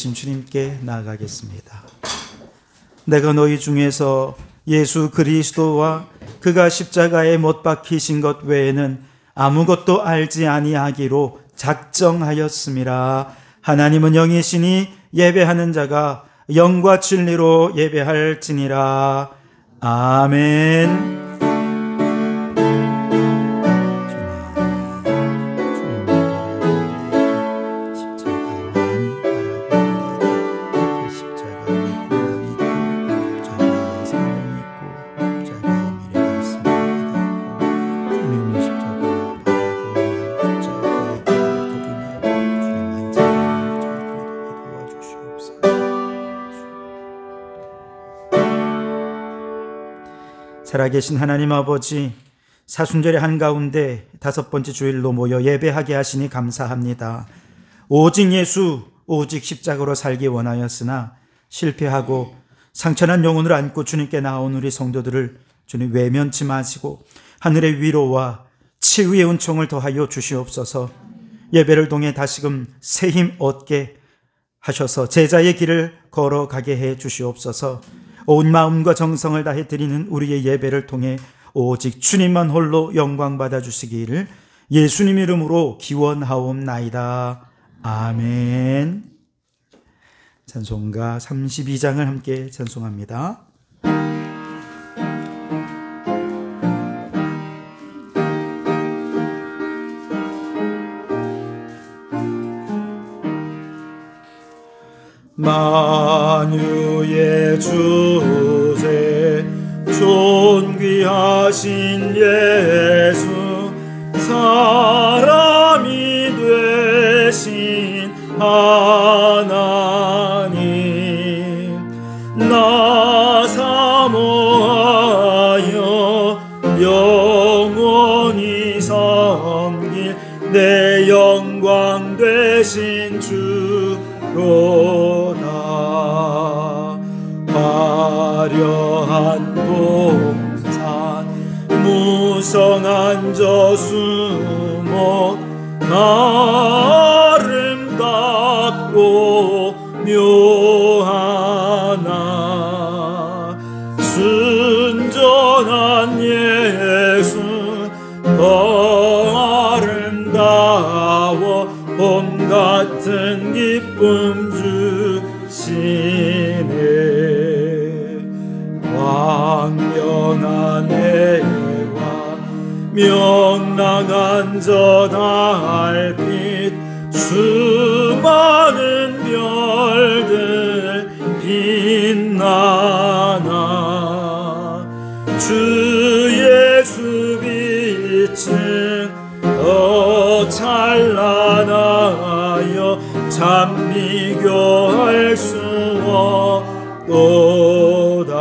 주님께 나아가겠습니다. 내가 너희 중에서 예수 그리스도와 그가 십자가에 못 박히신 것 외에는 아무것도 알지 아니하기로 작정하였음이라. 하나님은 영이시니 예배하는 자가 영과 진리로 예배할지니라. 아멘. 살아계신 하나님 아버지, 사순절의 한가운데 5번째 주일로 모여 예배하게 하시니 감사합니다. 오직 예수, 오직 십자가로 살기 원하였으나 실패하고 상처난 영혼을 안고 주님께 나온 우리 성도들을 주님 외면치 마시고 하늘의 위로와 치유의 은총을 더하여 주시옵소서. 예배를 통해 다시금 새 힘 얻게 하셔서 제자의 길을 걸어가게 해 주시옵소서. 온 마음과 정성을 다해 드리는 우리의 예배를 통해 오직 주님만 홀로 영광 받아 주시기를 예수님 이름으로 기원하옵나이다. 아멘. 찬송가 32장을 함께 찬송합니다. 만유의 주제 존귀하신 예수 사람이 되신 하나님 나 사모하여 영원히 섬길 내 영광 되신 주로 화려한 동산 무성한 저수목 아름답고 묘하나 순전한 예수 더 아름다워 봄 같은 기쁨 주시네. 광명한 해와 명랑한 저 달빛 수많은 별들 빛나나 주 예수 빛은 더 찬란하여 참 비교할 수 없도다.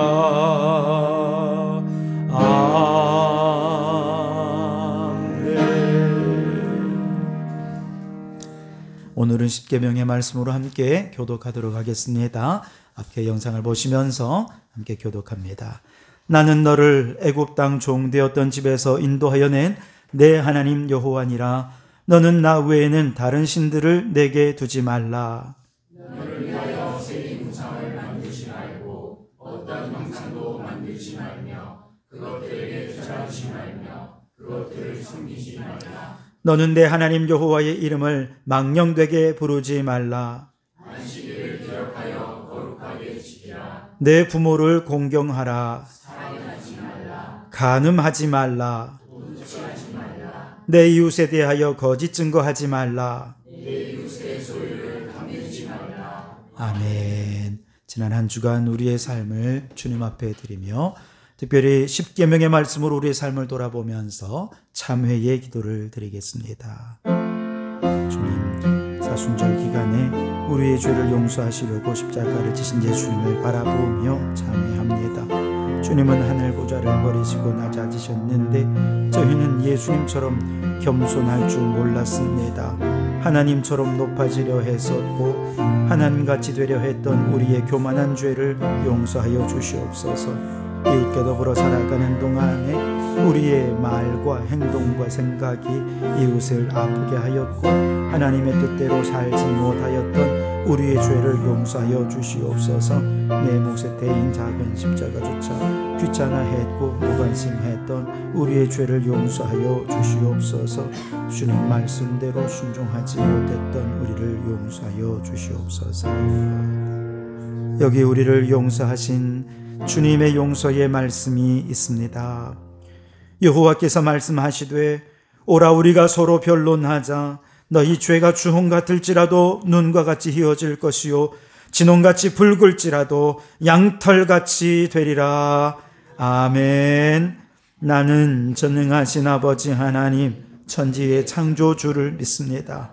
오늘은 십계명의 말씀으로 함께 교독하도록 하겠습니다. 앞에 영상을 보시면서 함께 교독합니다. 나는 너를 애굽 땅 종되었던 집에서 인도하여 낸 내 하나님 여호와니라. 너는 나 외에는 다른 신들을 내게 두지 말라. 너를 위하여 새긴 우상을 만들지 말고 어떤 형상도 만들지 말며 그것들에게 절하지 말며 그것들을 섬기지 말라. 너는 내 하나님 여호와의 이름을 망령되게 부르지 말라. 안식일을 기억하여 거룩하게 지키라. 내 부모를 공경하라. 살인하지 말라. 간음하지 말라. 도둑질하지 말라. 내 이웃에 대하여 거짓 증거하지 말라. 내 이웃의 소유를 감추지 말라. 아멘. 지난 한 주간 우리의 삶을 주님 앞에 드리며 특별히 십계명의 말씀으로 우리의 삶을 돌아보면서 참회의 기도를 드리겠습니다. 주님, 사순절 기간에 우리의 죄를 용서하시려고 십자가를 지신 예수님을 바라보며 참회합니다. 주님은 하늘 보좌를 버리시고 낮아지셨는데 저희는 예수님처럼 겸손할 줄 몰랐습니다. 하나님처럼 높아지려 했었고 하나님같이 되려 했던 우리의 교만한 죄를 용서하여 주시옵소서. 이웃과 더불어 살아가는 동안에 우리의 말과 행동과 생각이 이웃을 아프게 하였고 하나님의 뜻대로 살지 못하였던 우리의 죄를 용서하여 주시옵소서. 내 몫에 대인 작은 십자가조차 귀찮아했고 무관심했던 우리의 죄를 용서하여 주시옵소서. 주님 말씀대로 순종하지 못했던 우리를 용서하여 주시옵소서. 여기 우리를 용서하신 주님의 용서의 말씀이 있습니다. 여호와께서 말씀하시되 오라 우리가 서로 변론하자. 너희 죄가 주홍 같을지라도 눈과 같이 희어질 것이요 진홍같이 붉을지라도 양털같이 되리라. 아멘. 나는 전능하신 아버지 하나님 천지의 창조주를 믿습니다.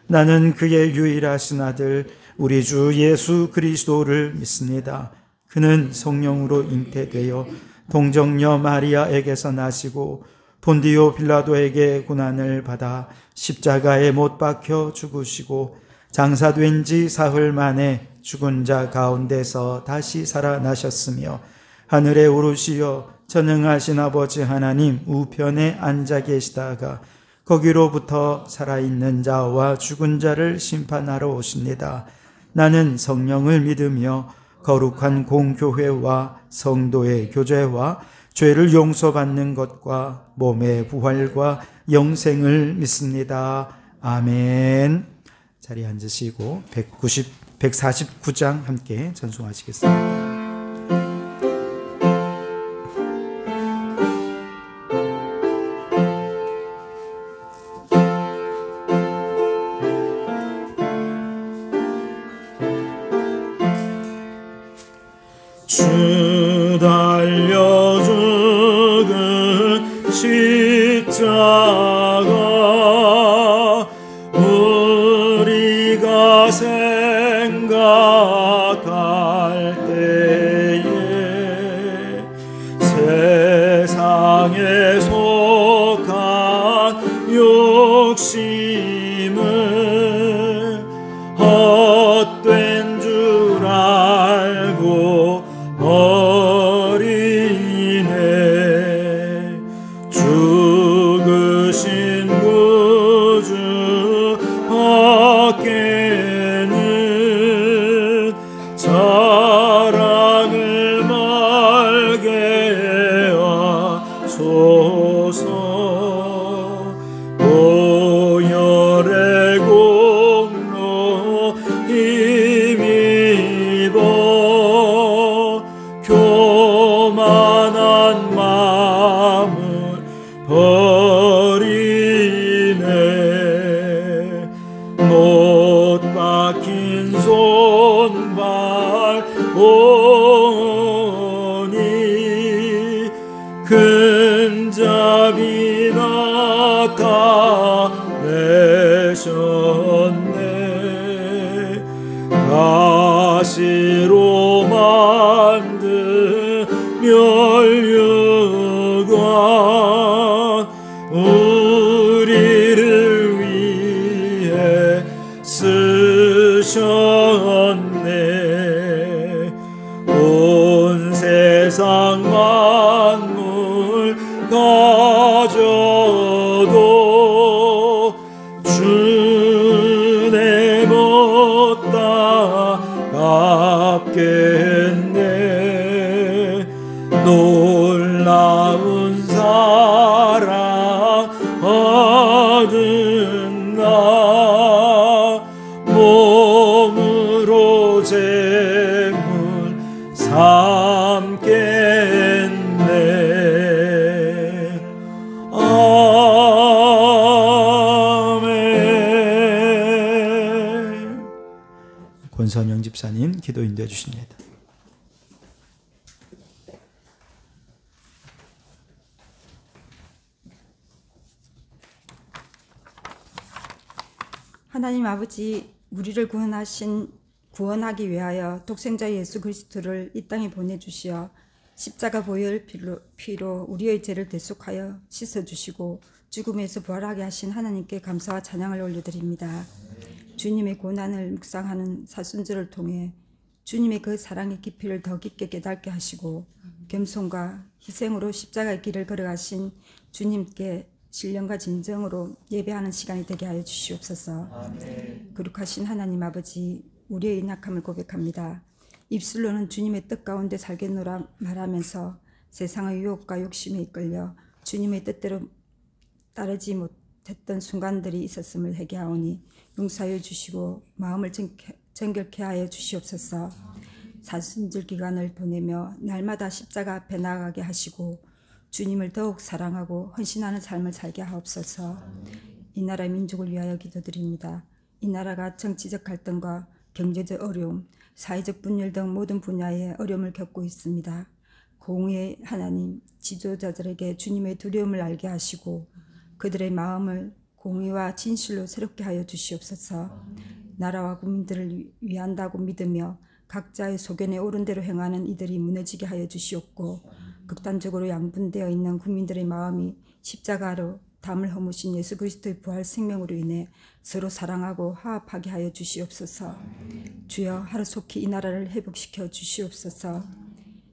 나는 그의 유일하신 아들 우리 주 예수 그리스도를 믿습니다. 그는 성령으로 잉태되어 동정녀 마리아에게서 나시고 본디오 빌라도에게 고난을 받아 십자가에 못 박혀 죽으시고 장사된 지 사흘 만에 죽은 자 가운데서 다시 살아나셨으며 하늘에 오르시어 전능하신 아버지 하나님 우편에 앉아 계시다가 거기로부터 살아있는 자와 죽은 자를 심판하러 오십니다. 나는 성령을 믿으며 거룩한 공교회와 성도의 교제와 죄를 용서받는 것과 몸의 부활과 영생을 믿습니다. 아멘. 자리에 앉으시고 149장 함께 전송하시겠습니다. 주 달려 죽은 십자가 우리가 생각할 때에 세상에 속한 욕심을 헛된 줄 알고 어리네. 죽으신 구주 밖에는 자랑을 말게 하소서. 보혈의 공로 힘입어 교만한 마음을 버리네. 못 박힌 손발 오니 근잡이 나타내셨네. 가시로 만든 멸류관 우리를 위해 쓰셨네. 온 세상 만물 가져도 주내 못다 갚겠네. 놀라운 사랑 얻은 나 몸으로 제물 삼겠네. 아멘. 권선영 집사님 기도 인도해 주십니다. 하나님 아버지, 우리를 구원하기 위하여 독생자 예수 그리스도를 이 땅에 보내주시어 십자가 보혈 피로 우리의 죄를 대속하여 씻어주시고 죽음에서 부활하게 하신 하나님께 감사와 찬양을 올려드립니다. 주님의 고난을 묵상하는 사순절을 통해 주님의 그 사랑의 깊이를 더 깊게 깨닫게 하시고 겸손과 희생으로 십자가의 길을 걸어가신 주님께 신령과 진정으로 예배하는 시간이 되게 하여 주시옵소서. 아멘. 거룩하신 하나님 아버지, 우리의 연약함을 고백합니다. 입술로는 주님의 뜻 가운데 살겠노라 말하면서 세상의 유혹과 욕심에 이끌려 주님의 뜻대로 따르지 못했던 순간들이 있었음을 회개하오니 용서하여 주시고 마음을 정결케 하여 주시옵소서. 사순절 기간을 보내며 날마다 십자가 앞에 나아가게 하시고 주님을 더욱 사랑하고 헌신하는 삶을 살게 하옵소서. 이 나라 민족을 위하여 기도드립니다. 이 나라가 정치적 갈등과 경제적 어려움, 사회적 분열 등 모든 분야의 어려움을 겪고 있습니다. 공의의 하나님, 지도자들에게 주님의 두려움을 알게 하시고 그들의 마음을 공의와 진실로 새롭게 하여 주시옵소서. 나라와 국민들을 위한다고 믿으며 각자의 소견에 옳은 대로 행하는 이들이 무너지게 하여 주시옵고 극단적으로 양분되어 있는 국민들의 마음이 십자가로 담을 허무신 예수 그리스도의 부활 생명으로 인해 서로 사랑하고 화합하게 하여 주시옵소서. 주여 하루속히 이 나라를 회복시켜 주시옵소서.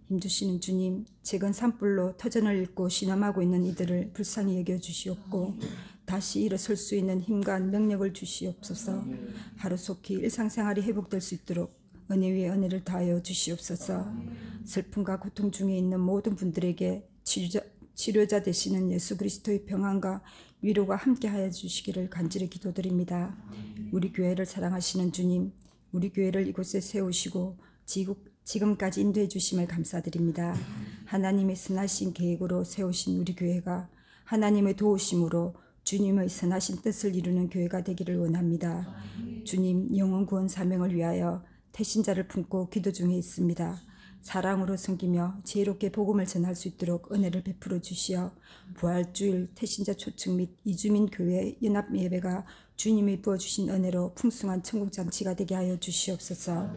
힘주시는 주님, 최근 산불로 터전을 잃고 신음하고 있는 이들을 불쌍히 여겨주시옵고 다시 일어설 수 있는 힘과 능력을 주시옵소서. 하루속히 일상생활이 회복될 수 있도록 은혜 위에 은혜를 다하여 주시옵소서. 슬픔과 고통 중에 있는 모든 분들에게 치료자 되시는 예수 그리스도의 평안과 위로가 함께하여 주시기를 간절히 기도드립니다. 우리 교회를 사랑하시는 주님, 우리 교회를 이곳에 세우시고 지금까지 인도해 주심을 감사드립니다. 하나님의 선하신 계획으로 세우신 우리 교회가 하나님의 도우심으로 주님의 선하신 뜻을 이루는 교회가 되기를 원합니다. 주님, 영혼 구원 사명을 위하여 태신자를 품고 기도 중에 있습니다. 사랑으로 섬기며 지혜롭게 복음을 전할 수 있도록 은혜를 베풀어 주시어 부활주일 태신자 초청 및 이주민 교회 연합 예배가 주님이 부어주신 은혜로 풍성한 천국잔치가 되게 하여 주시옵소서.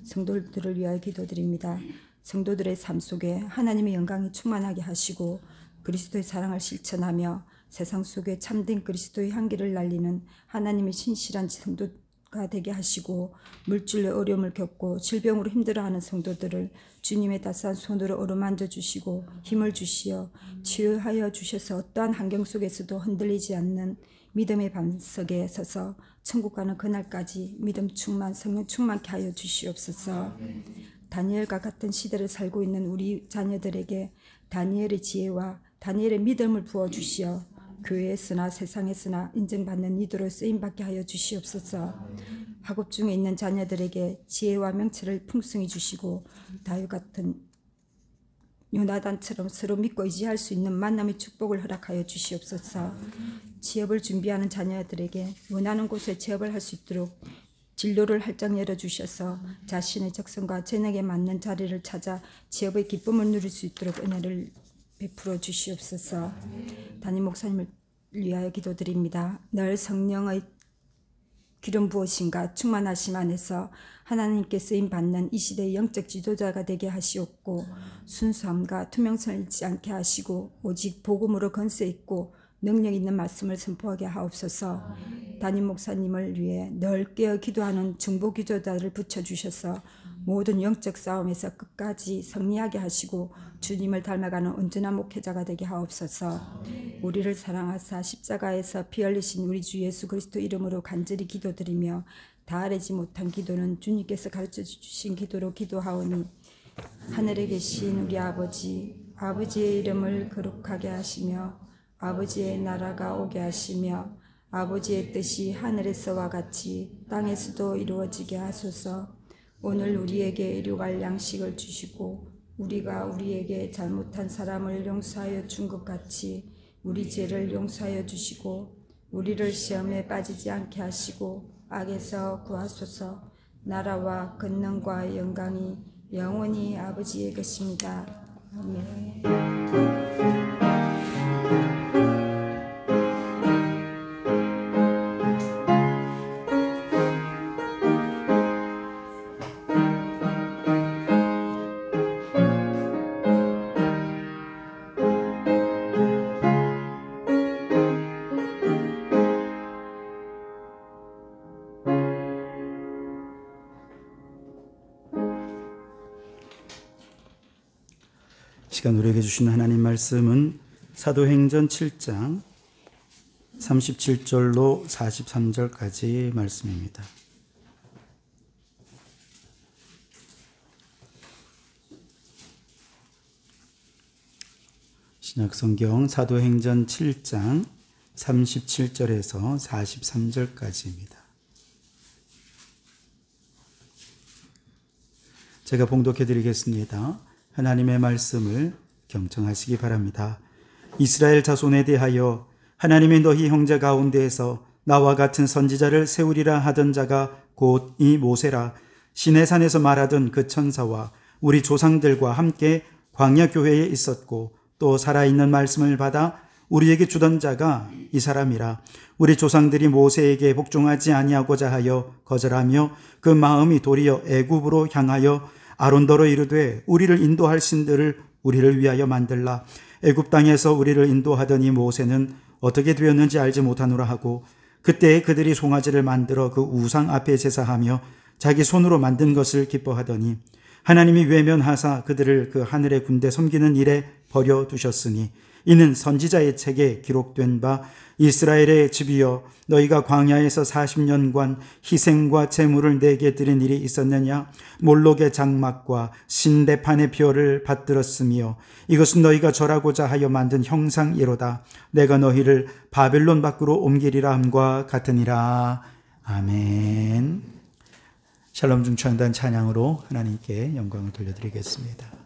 성도들을 위하여 기도드립니다. 성도들의 삶 속에 하나님의 영광이 충만하게 하시고 그리스도의 사랑을 실천하며 세상 속에 참된 그리스도의 향기를 날리는 하나님의 신실한 성도가 되게 하시고 물질의 어려움을 겪고 질병으로 힘들어하는 성도들을 주님의 따스한 손으로 어루만져 주시고 힘을 주시어 치유하여 주셔서 어떠한 환경 속에서도 흔들리지 않는 믿음의 반석에 서서 천국 가는 그날까지 믿음 충만 성령 충만케 하여 주시옵소서. 다니엘과 같은 시대를 살고 있는 우리 자녀들에게 다니엘의 지혜와 다니엘의 믿음을 부어주시어 교회에서나 세상에서나 인정받는 이도로 쓰임받게 하여 주시옵소서. 학업 중에 있는 자녀들에게 지혜와 명철을 풍성히 주시고 다윗 같은 요나단처럼 서로 믿고 의지할 수 있는 만남의 축복을 허락하여 주시옵소서. 취업을 준비하는 자녀들에게 원하는 곳에 취업을 할 수 있도록 진로를 활짝 열어주셔서 자신의 적성과 재능에 맞는 자리를 찾아 취업의 기쁨을 누릴 수 있도록 은혜를 베풀어 주시옵소서. 담임 목사님을 위하여 기도드립니다. 늘 성령의 기름 부으심과 충만하심 안에서 하나님께 쓰임받는 이 시대의 영적 지도자가 되게 하시옵고 순수함과 투명성을 잃지 않게 하시고 오직 복음으로 건세 있고 능력 있는 말씀을 선포하게 하옵소서. 담임 목사님을 위해 늘 깨어 기도하는 중보 기도자를 붙여주셔서 모든 영적 싸움에서 끝까지 승리하게 하시고 주님을 닮아가는 온전한 목회자가 되게 하옵소서. 우리를 사랑하사 십자가에서 피 흘리신 우리 주 예수 그리스도 이름으로 간절히 기도드리며 다하지 못한 기도는 주님께서 가르쳐 주신 기도로 기도하오니 하늘에 계신 우리 아버지의 이름을 거룩하게 하시며 아버지의 나라가 오게 하시며 아버지의 뜻이 하늘에서와 같이 땅에서도 이루어지게 하소서. 오늘 우리에게 일용할 양식을 주시고 우리가 우리에게 잘못한 사람을 용서하여 준 것 같이 우리 죄를 용서하여 주시고 우리를 시험에 빠지지 않게 하시고 악에서 구하소서. 나라와 권능과 영광이 영원히 아버지의 것입니다. 아멘. 시간 우리에게 주신 하나님 말씀은 사도행전 7장 37절로 43절까지 말씀입니다. 신약성경 사도행전 7장 37절에서 43절까지입니다. 제가 봉독해 드리겠습니다. 하나님의 말씀을 경청하시기 바랍니다. 이스라엘 자손에 대하여 하나님이 너희 형제 가운데에서 나와 같은 선지자를 세우리라 하던 자가 곧 이 모세라. 시내산에서 말하던 그 천사와 우리 조상들과 함께 광야 교회에 있었고 또 살아있는 말씀을 받아 우리에게 주던 자가 이 사람이라. 우리 조상들이 모세에게 복종하지 아니하고자 하여 거절하며 그 마음이 도리어 애굽으로 향하여 아론더러 이르되 우리를 인도할 신들을 우리를 위하여 만들라. 애굽 땅에서 우리를 인도하더니 모세는 어떻게 되었는지 알지 못하노라 하고 그때 그들이 송아지를 만들어 그 우상 앞에 제사하며 자기 손으로 만든 것을 기뻐하더니 하나님이 외면하사 그들을 그 하늘의 군대 섬기는 일에 버려두셨으니 이는 선지자의 책에 기록된 바 이스라엘의 집이여 너희가 광야에서 40년간 희생과 제물을 내게 드린 일이 있었느냐. 몰록의 장막과 신대판의 벼를 받들었으며 이것은 너희가 절하고자 하여 만든 형상이로다. 내가 너희를 바벨론 밖으로 옮기리라 함과 같으니라. 아멘. 샬롬 중창단 찬양으로 하나님께 영광을 돌려드리겠습니다.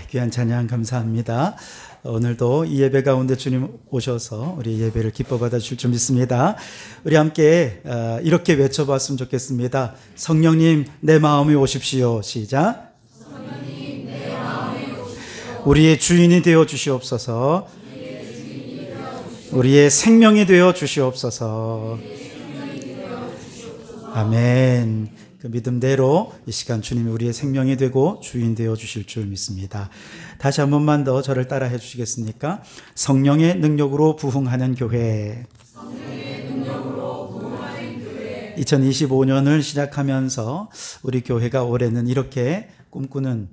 귀한 찬양 감사합니다. 오늘도 이 예배 가운데 주님 오셔서 우리 예배를 기뻐 받아주실 줄 믿습니다. 우리 함께 이렇게 외쳐봤으면 좋겠습니다. 성령님 내 마음에 오십시오. 시작. 성령님 내 마음에 오십시오. 우리의 주인이 되어 주시옵소서. 우리의 생명이 되어 주시옵소서. 아멘. 그 믿음대로 이 시간 주님이 우리의 생명이 되고 주인 되어 주실 줄 믿습니다. 다시 한 번만 더 저를 따라 해 주시겠습니까? 성령의 능력으로 부흥하는 교회. 2025년을 시작하면서 우리 교회가 올해는 이렇게 꿈꾸는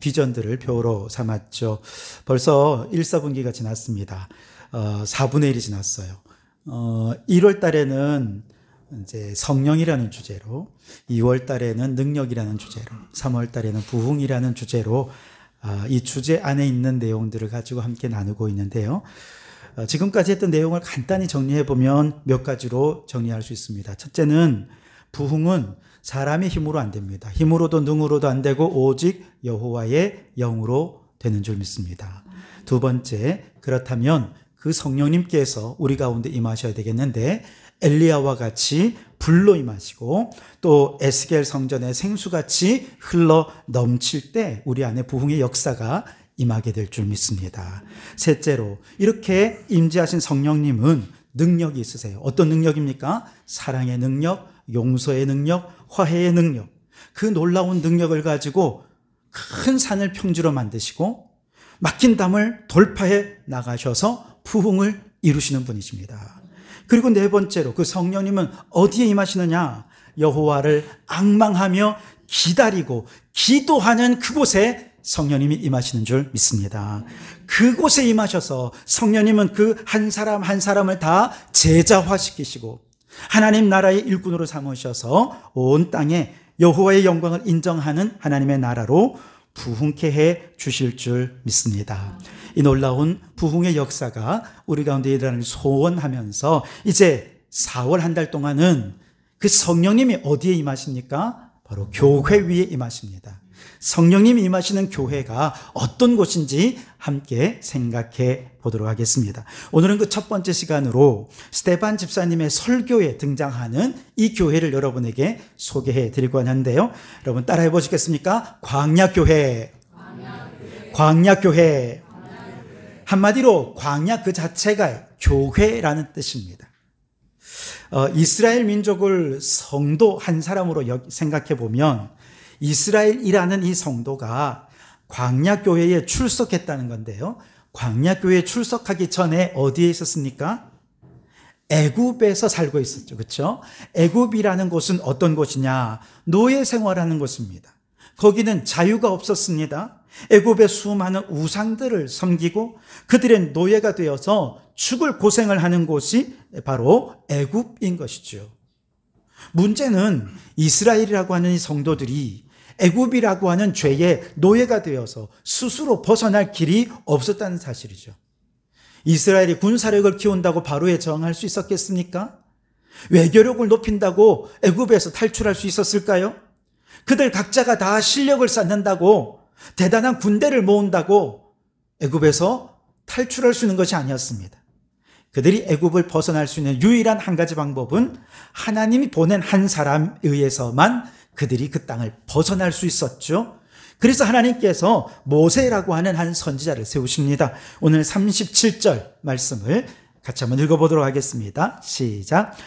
비전들을 표로 삼았죠. 벌써 1사분기가 지났습니다. 4분의 1이 지났어요. 1월 달에는 이제 성령이라는 주제로, 2월 달에는 능력이라는 주제로, 3월 달에는 부흥이라는 주제로 이 주제 안에 있는 내용들을 가지고 함께 나누고 있는데요. 지금까지 했던 내용을 간단히 정리해 보면 몇 가지로 정리할 수 있습니다. 첫째는 부흥은 사람의 힘으로 안 됩니다. 힘으로도 능으로도 안 되고 오직 여호와의 영으로 되는 줄 믿습니다. 두 번째, 그렇다면 그 성령님께서 우리 가운데 임하셔야 되겠는데 엘리야와 같이 불로 임하시고 또 에스겔 성전의 생수같이 흘러 넘칠 때 우리 안에 부흥의 역사가 임하게 될 줄 믿습니다. 셋째로, 이렇게 임재하신 성령님은 능력이 있으세요. 어떤 능력입니까? 사랑의 능력, 용서의 능력, 화해의 능력. 그 놀라운 능력을 가지고 큰 산을 평지로 만드시고 막힌 담을 돌파해 나가셔서 부흥을 이루시는 분이십니다. 그리고 네 번째로, 그 성령님은 어디에 임하시느냐? 여호와를 앙망하며 기다리고 기도하는 그곳에 성령님이 임하시는 줄 믿습니다. 그곳에 임하셔서 성령님은 그 한 사람 한 사람을 다 제자화시키시고 하나님 나라의 일꾼으로 삼으셔서 온 땅에 여호와의 영광을 인정하는 하나님의 나라로 부흥케 해 주실 줄 믿습니다. 이 놀라운 부흥의 역사가 우리 가운데 일어나는 소원하면서 이제 4월 한 달 동안은 그 성령님이 어디에 임하십니까? 바로 교회 위에 임하십니다. 성령님이 임하시는 교회가 어떤 곳인지 함께 생각해 보도록 하겠습니다. 오늘은 그 첫 번째 시간으로 스테반 집사님의 설교에 등장하는 이 교회를 여러분에게 소개해 드리고 하는데요. 여러분 따라해 보시겠습니까? 광야교회. 광야교회. 한마디로 광야 그 자체가 교회라는 뜻입니다. 이스라엘 민족을 성도 한 사람으로 생각해 보면 이스라엘이라는 이 성도가 광야교회에 출석했다는 건데요. 광야교회에 출석하기 전에 어디에 있었습니까? 애굽에서 살고 있었죠. 그렇죠? 애굽이라는 곳은 어떤 곳이냐? 노예 생활하는 곳입니다. 거기는 자유가 없었습니다. 애굽의 수많은 우상들을 섬기고 그들의 노예가 되어서 죽을 고생을 하는 곳이 바로 애굽인 것이죠. 문제는 이스라엘이라고 하는 이 성도들이 애굽이라고 하는 죄의 노예가 되어서 스스로 벗어날 길이 없었다는 사실이죠. 이스라엘이 군사력을 키운다고 바로에 저항할 수 있었겠습니까? 외교력을 높인다고 애굽에서 탈출할 수 있었을까요? 그들 각자가 다 실력을 쌓는다고 대단한 군대를 모은다고 애굽에서 탈출할 수 있는 것이 아니었습니다. 그들이 애굽을 벗어날 수 있는 유일한 한 가지 방법은 하나님이 보낸 한 사람에 의해서만 그들이 그 땅을 벗어날 수 있었죠. 그래서 하나님께서 모세라고 하는 한 선지자를 세우십니다. 오늘 37절 말씀을 같이 한번 읽어보도록 하겠습니다. 시작.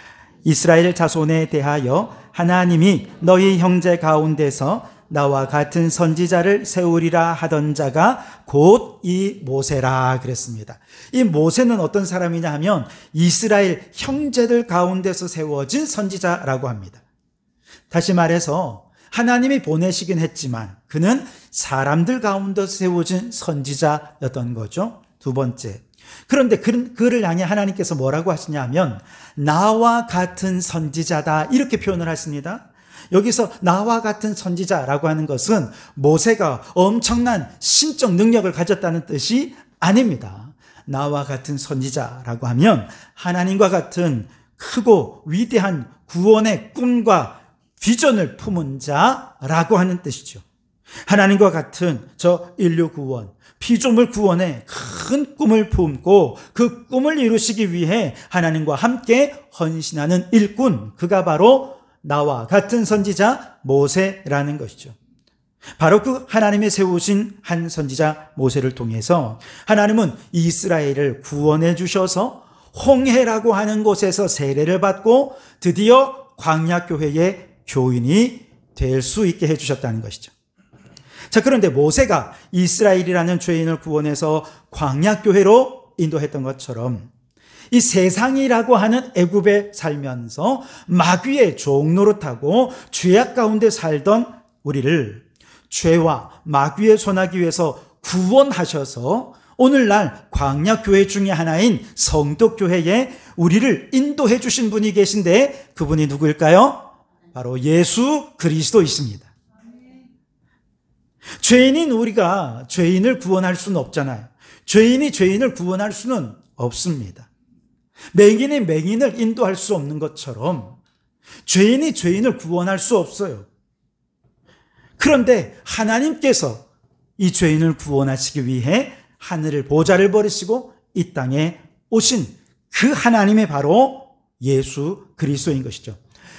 이스라엘 자손에 대하여 하나님이 너희 형제 가운데서 나와 같은 선지자를 세우리라 하던 자가 곧 이 모세라 그랬습니다. 이 모세는 어떤 사람이냐 하면 이스라엘 형제들 가운데서 세워진 선지자라고 합니다. 다시 말해서 하나님이 보내시긴 했지만 그는 사람들 가운데서 세워진 선지자였던 거죠. 두 번째, 그런데 그를 향해 하나님께서 뭐라고 하시냐 하면 나와 같은 선지자다 이렇게 표현을 하십니다. 여기서 나와 같은 선지자라고 하는 것은 모세가 엄청난 신적 능력을 가졌다는 뜻이 아닙니다. 나와 같은 선지자라고 하면 하나님과 같은 크고 위대한 구원의 꿈과 비전을 품은 자라고 하는 뜻이죠. 하나님과 같은 저 인류 구원, 피조물 구원의 큰 꿈을 품고 그 꿈을 이루시기 위해 하나님과 함께 헌신하는 일꾼, 그가 바로 나와 같은 선지자 모세라는 것이죠. 바로 그 하나님이 세우신 한 선지자 모세를 통해서 하나님은 이스라엘을 구원해 주셔서 홍해라고 하는 곳에서 세례를 받고 드디어 광야교회의 교인이 될 수 있게 해주셨다는 것이죠. 자, 그런데 모세가 이스라엘이라는 죄인을 구원해서 광야교회로 인도했던 것처럼 이 세상이라고 하는 애굽에 살면서 마귀의 종노릇하고 죄악 가운데 살던 우리를 죄와 마귀에 손하기 위해서 구원하셔서 오늘날 광야교회 중에 하나인 성도교회에 우리를 인도해 주신 분이 계신데 그분이 누구일까요? 바로 예수 그리스도이십니다. 죄인인 우리가 죄인을 구원할 수는 없잖아요. 죄인이 죄인을 구원할 수는 없습니다. 맹인이 맹인을 인도할 수 없는 것처럼 죄인이 죄인을 구원할 수 없어요. 그런데 하나님께서 이 죄인을 구원하시기 위해 하늘을 보좌를 버리시고 이 땅에 오신 그 하나님이 바로 예수 그리스도인 것이죠.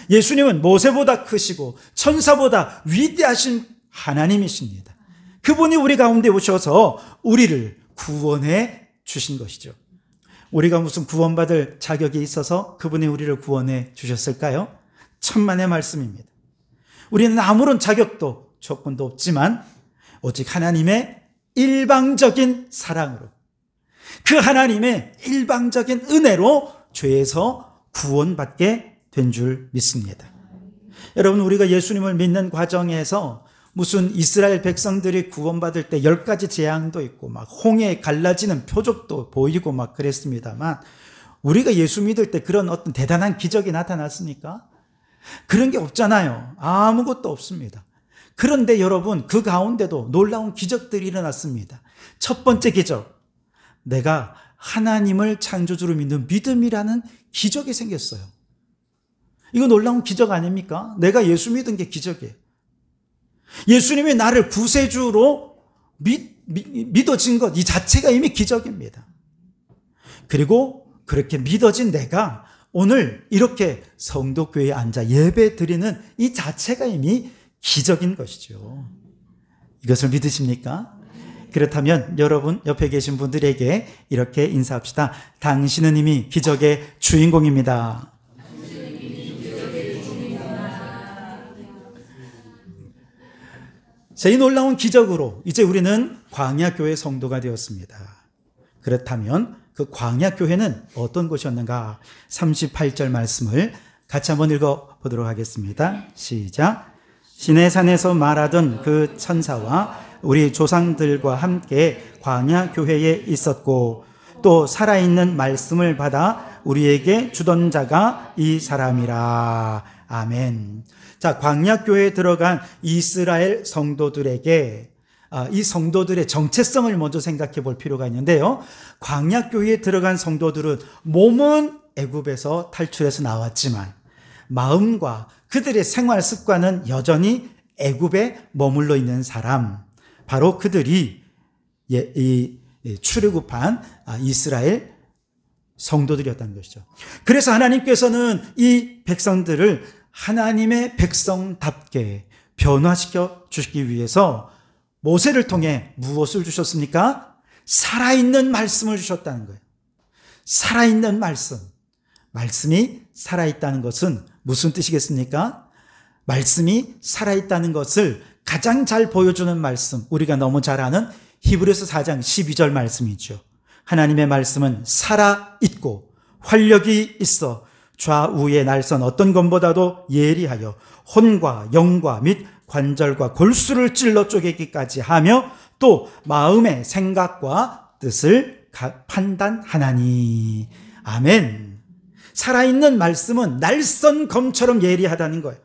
예수님은 모세보다 크시고 천사보다 위대하신 하나님이십니다. 그분이 우리 가운데 오셔서 우리를 구원해 주신 것이죠. 우리가 무슨 구원받을 자격이 있어서 그분이 우리를 구원해 주셨을까요? 천만의 말씀입니다. 우리는 아무런 자격도 조건도 없지만 오직 하나님의 일방적인 사랑으로, 그 하나님의 일방적인 은혜로 죄에서 구원받게 된 줄 믿습니다. 여러분, 우리가 예수님을 믿는 과정에서 무슨 이스라엘 백성들이 구원받을 때 10가지 재앙도 있고 막 홍해에 갈라지는 표적도 보이고 막 그랬습니다만, 우리가 예수 믿을 때 그런 어떤 대단한 기적이 나타났습니까? 그런 게 없잖아요. 아무것도 없습니다. 그런데 여러분, 그 가운데도 놀라운 기적들이 일어났습니다. 첫 번째 기적, 내가 하나님을 창조주로 믿는 믿음이라는 기적이 생겼어요. 이거 놀라운 기적 아닙니까? 내가 예수 믿은 게 기적이에요. 예수님이 나를 구세주로 믿어진 것, 이 자체가 이미 기적입니다. 그리고 그렇게 믿어진 내가 오늘 이렇게 성도교회에 앉아 예배 드리는 이 자체가 이미 기적인 것이죠. 이것을 믿으십니까? 그렇다면 여러분 옆에 계신 분들에게 이렇게 인사합시다. 당신은 이미 기적의 주인공입니다. 자, 이 놀라운 기적으로 이제 우리는 광야교회 성도가 되었습니다. 그렇다면 그 광야교회는 어떤 곳이었는가? 38절 말씀을 같이 한번 읽어보도록 하겠습니다. 시작. 시내산에서 말하던 그 천사와 우리 조상들과 함께 광야교회에 있었고 또 살아있는 말씀을 받아 우리에게 주던 자가 이 사람이라. 아멘. 자, 광야교회에 들어간 이스라엘 성도들에게 이 성도들의 정체성을 먼저 생각해 볼 필요가 있는데요. 광야교회에 들어간 성도들은 몸은 애굽에서 탈출해서 나왔지만 마음과 그들의 생활 습관은 여전히 애굽에 머물러 있는 사람, 바로 그들이 이 출애굽한 이스라엘 성도들이었다는 것이죠. 그래서 하나님께서는 이 백성들을 하나님의 백성답게 변화시켜 주시기 위해서 모세를 통해 무엇을 주셨습니까? 살아있는 말씀을 주셨다는 거예요. 살아있는 말씀. 말씀이 살아있다는 것은 무슨 뜻이겠습니까? 말씀이 살아있다는 것을 가장 잘 보여주는 말씀, 우리가 너무 잘 아는 히브리서 4장 12절 말씀이죠. 하나님의 말씀은 살아있고 활력이 있어 좌우의 날선 어떤 것보다도 예리하여 혼과 영과 및 관절과 골수를 찔러 쪼개기까지 하며 또 마음의 생각과 뜻을 판단하나니. 아멘. 살아있는 말씀은 날선 검처럼 예리하다는 거예요.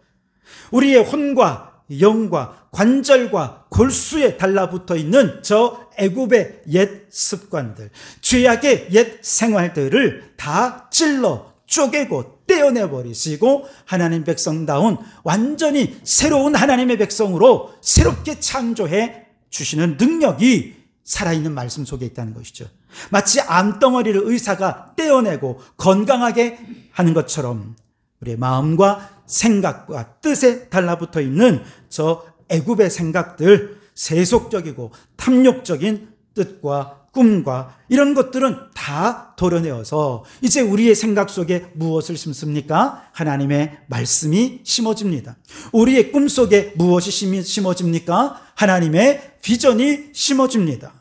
우리의 혼과 영과 관절과 골수에 달라붙어 있는 저 애굽의 옛 습관들, 죄악의 옛 생활들을 다 찔러 쪼개고 떼어내버리시고 하나님 백성다운 완전히 새로운 하나님의 백성으로 새롭게 창조해 주시는 능력이 살아있는 말씀 속에 있다는 것이죠. 마치 암덩어리를 의사가 떼어내고 건강하게 하는 것처럼 우리의 마음과 생각과 뜻에 달라붙어 있는 저 애굽의 생각들, 세속적이고 탐욕적인 뜻과 꿈과 이런 것들은 다 도려내어서 이제 우리의 생각 속에 무엇을 심습니까? 하나님의 말씀이 심어집니다. 우리의 꿈 속에 무엇이 심어집니까? 하나님의 비전이 심어집니다.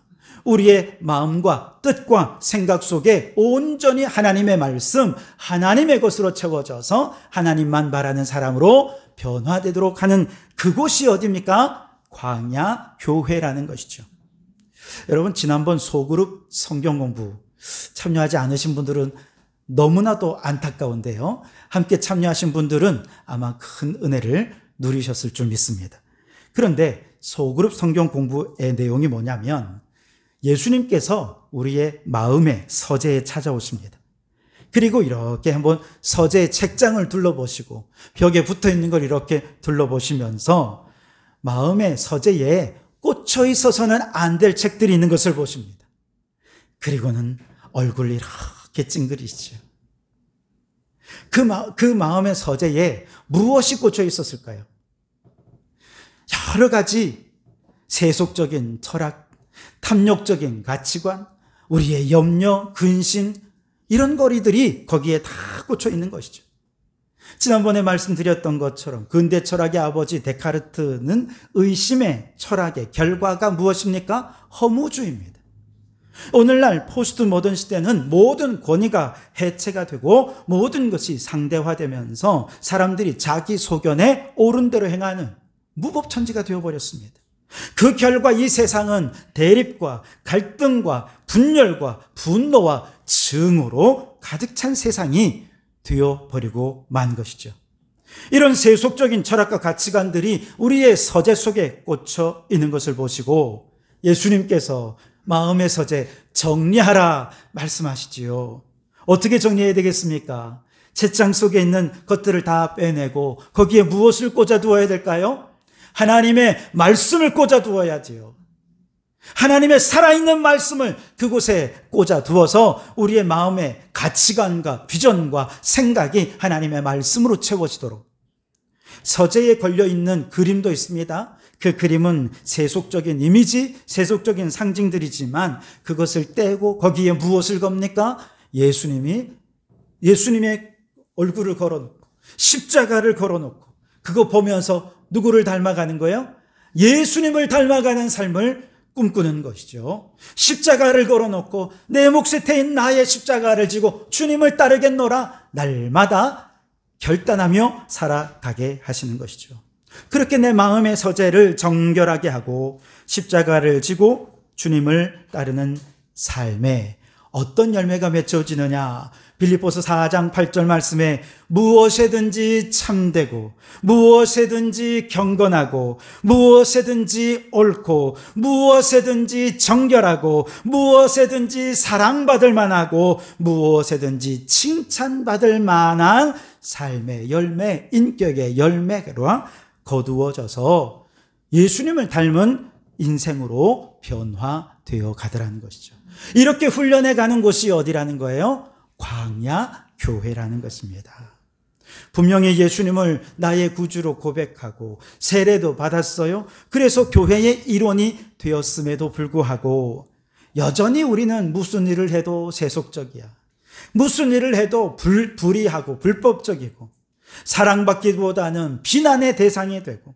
우리의 마음과 뜻과 생각 속에 온전히 하나님의 말씀, 하나님의 것으로 채워져서 하나님만 바라는 사람으로 변화되도록 하는 그곳이 어디입니까? 광야 교회라는 것이죠. 여러분, 지난번 소그룹 성경 공부 참여하지 않으신 분들은 너무나도 안타까운데요. 함께 참여하신 분들은 아마 큰 은혜를 누리셨을 줄 믿습니다. 그런데 소그룹 성경 공부의 내용이 뭐냐면 예수님께서 우리의 마음의 서재에 찾아오십니다. 그리고 이렇게 한번 서재의 책장을 둘러보시고 벽에 붙어 있는 걸 이렇게 둘러보시면서 마음의 서재에 꽂혀 있어서는 안 될 책들이 있는 것을 보십니다. 그리고는 얼굴이 이렇게 찡그리시죠. 그 마음의 서재에 무엇이 꽂혀 있었을까요? 여러 가지 세속적인 철학, 탐욕적인 가치관, 우리의 염려, 근심, 이런 거리들이 거기에 다 꽂혀 있는 것이죠. 지난번에 말씀드렸던 것처럼 근대 철학의 아버지 데카르트는 의심의 철학의 결과가 무엇입니까? 허무주의입니다. 오늘날 포스트 모던 시대는 모든 권위가 해체가 되고 모든 것이 상대화되면서 사람들이 자기 소견에 옳은 대로 행하는 무법천지가 되어버렸습니다. 그 결과 이 세상은 대립과 갈등과 분열과 분노와 증오로 가득 찬 세상이 되어버리고 만 것이죠. 이런 세속적인 철학과 가치관들이 우리의 서재 속에 꽂혀 있는 것을 보시고 예수님께서 마음의 서재 정리하라 말씀하시지요. 어떻게 정리해야 되겠습니까? 책장 속에 있는 것들을 다 빼내고 거기에 무엇을 꽂아두어야 될까요? 하나님의 말씀을 꽂아두어야지요. 하나님의 살아있는 말씀을 그곳에 꽂아두어서 우리의 마음의 가치관과 비전과 생각이 하나님의 말씀으로 채워지도록. 서재에 걸려있는 그림도 있습니다. 그 그림은 세속적인 이미지, 세속적인 상징들이지만 그것을 떼고 거기에 무엇을 겁니까? 예수님의 얼굴을 걸어놓고 십자가를 걸어놓고 그거 보면서 누구를 닮아가는 거예요? 예수님을 닮아가는 삶을 꿈꾸는 것이죠. 십자가를 걸어놓고 내 몫에 태인 나의 십자가를 지고 주님을 따르겠노라 날마다 결단하며 살아가게 하시는 것이죠. 그렇게 내 마음의 서재를 정결하게 하고 십자가를 지고 주님을 따르는 삶에 어떤 열매가 맺혀지느냐? 빌립보서 4장 8절 말씀에 무엇에든지 참되고 무엇에든지 경건하고 무엇에든지 옳고 무엇에든지 정결하고 무엇에든지 사랑받을 만하고 무엇에든지 칭찬받을 만한 삶의 열매, 인격의 열매가 거두어져서 예수님을 닮은 인생으로 변화되어 가더라는 것이죠. 이렇게 훈련해 가는 곳이 어디라는 거예요? 광야 교회라는 것입니다. 분명히 예수님을 나의 구주로 고백하고 세례도 받았어요. 그래서 교회의 일원이 되었음에도 불구하고 여전히 우리는 무슨 일을 해도 세속적이야. 무슨 일을 해도 불의하고 불법적이고 사랑받기보다는 비난의 대상이 되고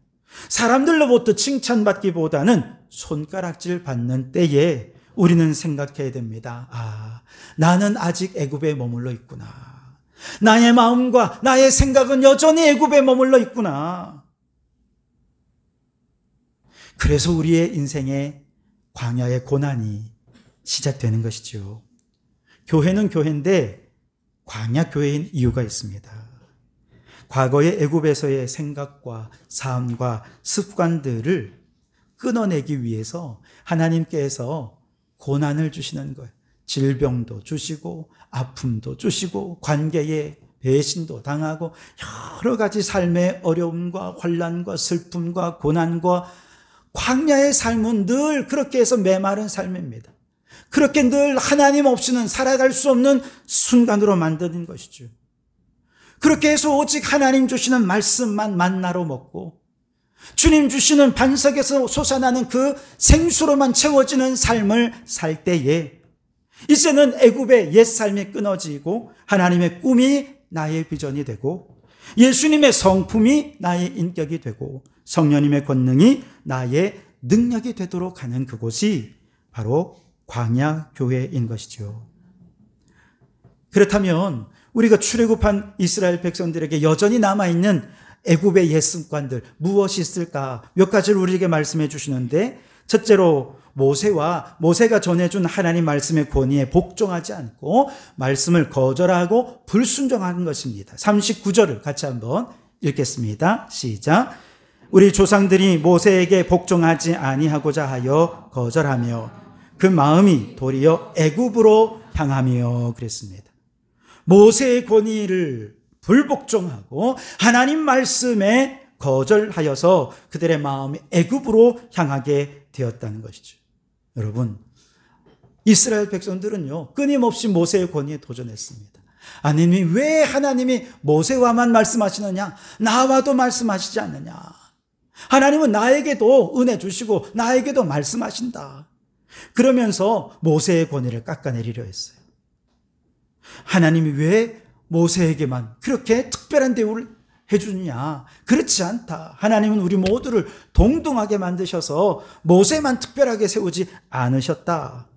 사람들로부터 칭찬받기보다는 손가락질 받는 때에 우리는 생각해야 됩니다. 나는 아직 애굽에 머물러 있구나. 나의 마음과 나의 생각은 여전히 애굽에 머물러 있구나. 그래서 우리의 인생에 광야의 고난이 시작되는 것이죠. 교회는 교회인데 광야 교회인 이유가 있습니다. 과거의 애굽에서의 생각과 삶과 습관들을 끊어내기 위해서 하나님께서 고난을 주시는 거예요. 질병도 주시고 아픔도 주시고 관계에 배신도 당하고 여러 가지 삶의 어려움과 환난과 슬픔과 고난과 광야의 삶은 늘 그렇게 해서 메마른 삶입니다. 그렇게 늘 하나님 없이는 살아갈 수 없는 순간으로 만드는 것이죠. 그렇게 해서 오직 하나님 주시는 말씀만 만나로 먹고 주님 주시는 반석에서 솟아나는 그 생수로만 채워지는 삶을 살 때에 이제는 애굽의 옛삶이 끊어지고 하나님의 꿈이 나의 비전이 되고 예수님의 성품이 나의 인격이 되고 성령님의 권능이 나의 능력이 되도록 하는 그곳이 바로 광야 교회인 것이죠. 그렇다면 우리가 출애굽한 이스라엘 백성들에게 여전히 남아있는 애굽의 옛 습관들 무엇이 있을까? 몇 가지를 우리에게 말씀해 주시는데 첫째로 모세가 전해준 하나님 말씀의 권위에 복종하지 않고 말씀을 거절하고 불순종하는 것입니다. 39절을 같이 한번 읽겠습니다. 시작. 우리 조상들이 모세에게 복종하지 아니하고자 하여 거절하며 그 마음이 도리어 애굽으로 향하며 그랬습니다. 모세의 권위를 불복종하고 하나님 말씀에 거절하여서 그들의 마음이 애굽으로 향하게 되었다는 것이죠. 여러분, 이스라엘 백성들은요 끊임없이 모세의 권위에 도전했습니다. 하나님이 왜 하나님이 모세와만 말씀하시느냐? 나와도 말씀하시지 않느냐? 하나님은 나에게도 은혜 주시고 나에게도 말씀하신다. 그러면서 모세의 권위를 깎아내리려 했어요. 하나님이 왜 모세에게만 그렇게 특별한 대우를 해주느냐? 그렇지 않다. 하나님은 우리 모두를 동등하게 만드셔서 모세만 특별하게 세우지 않으셨다.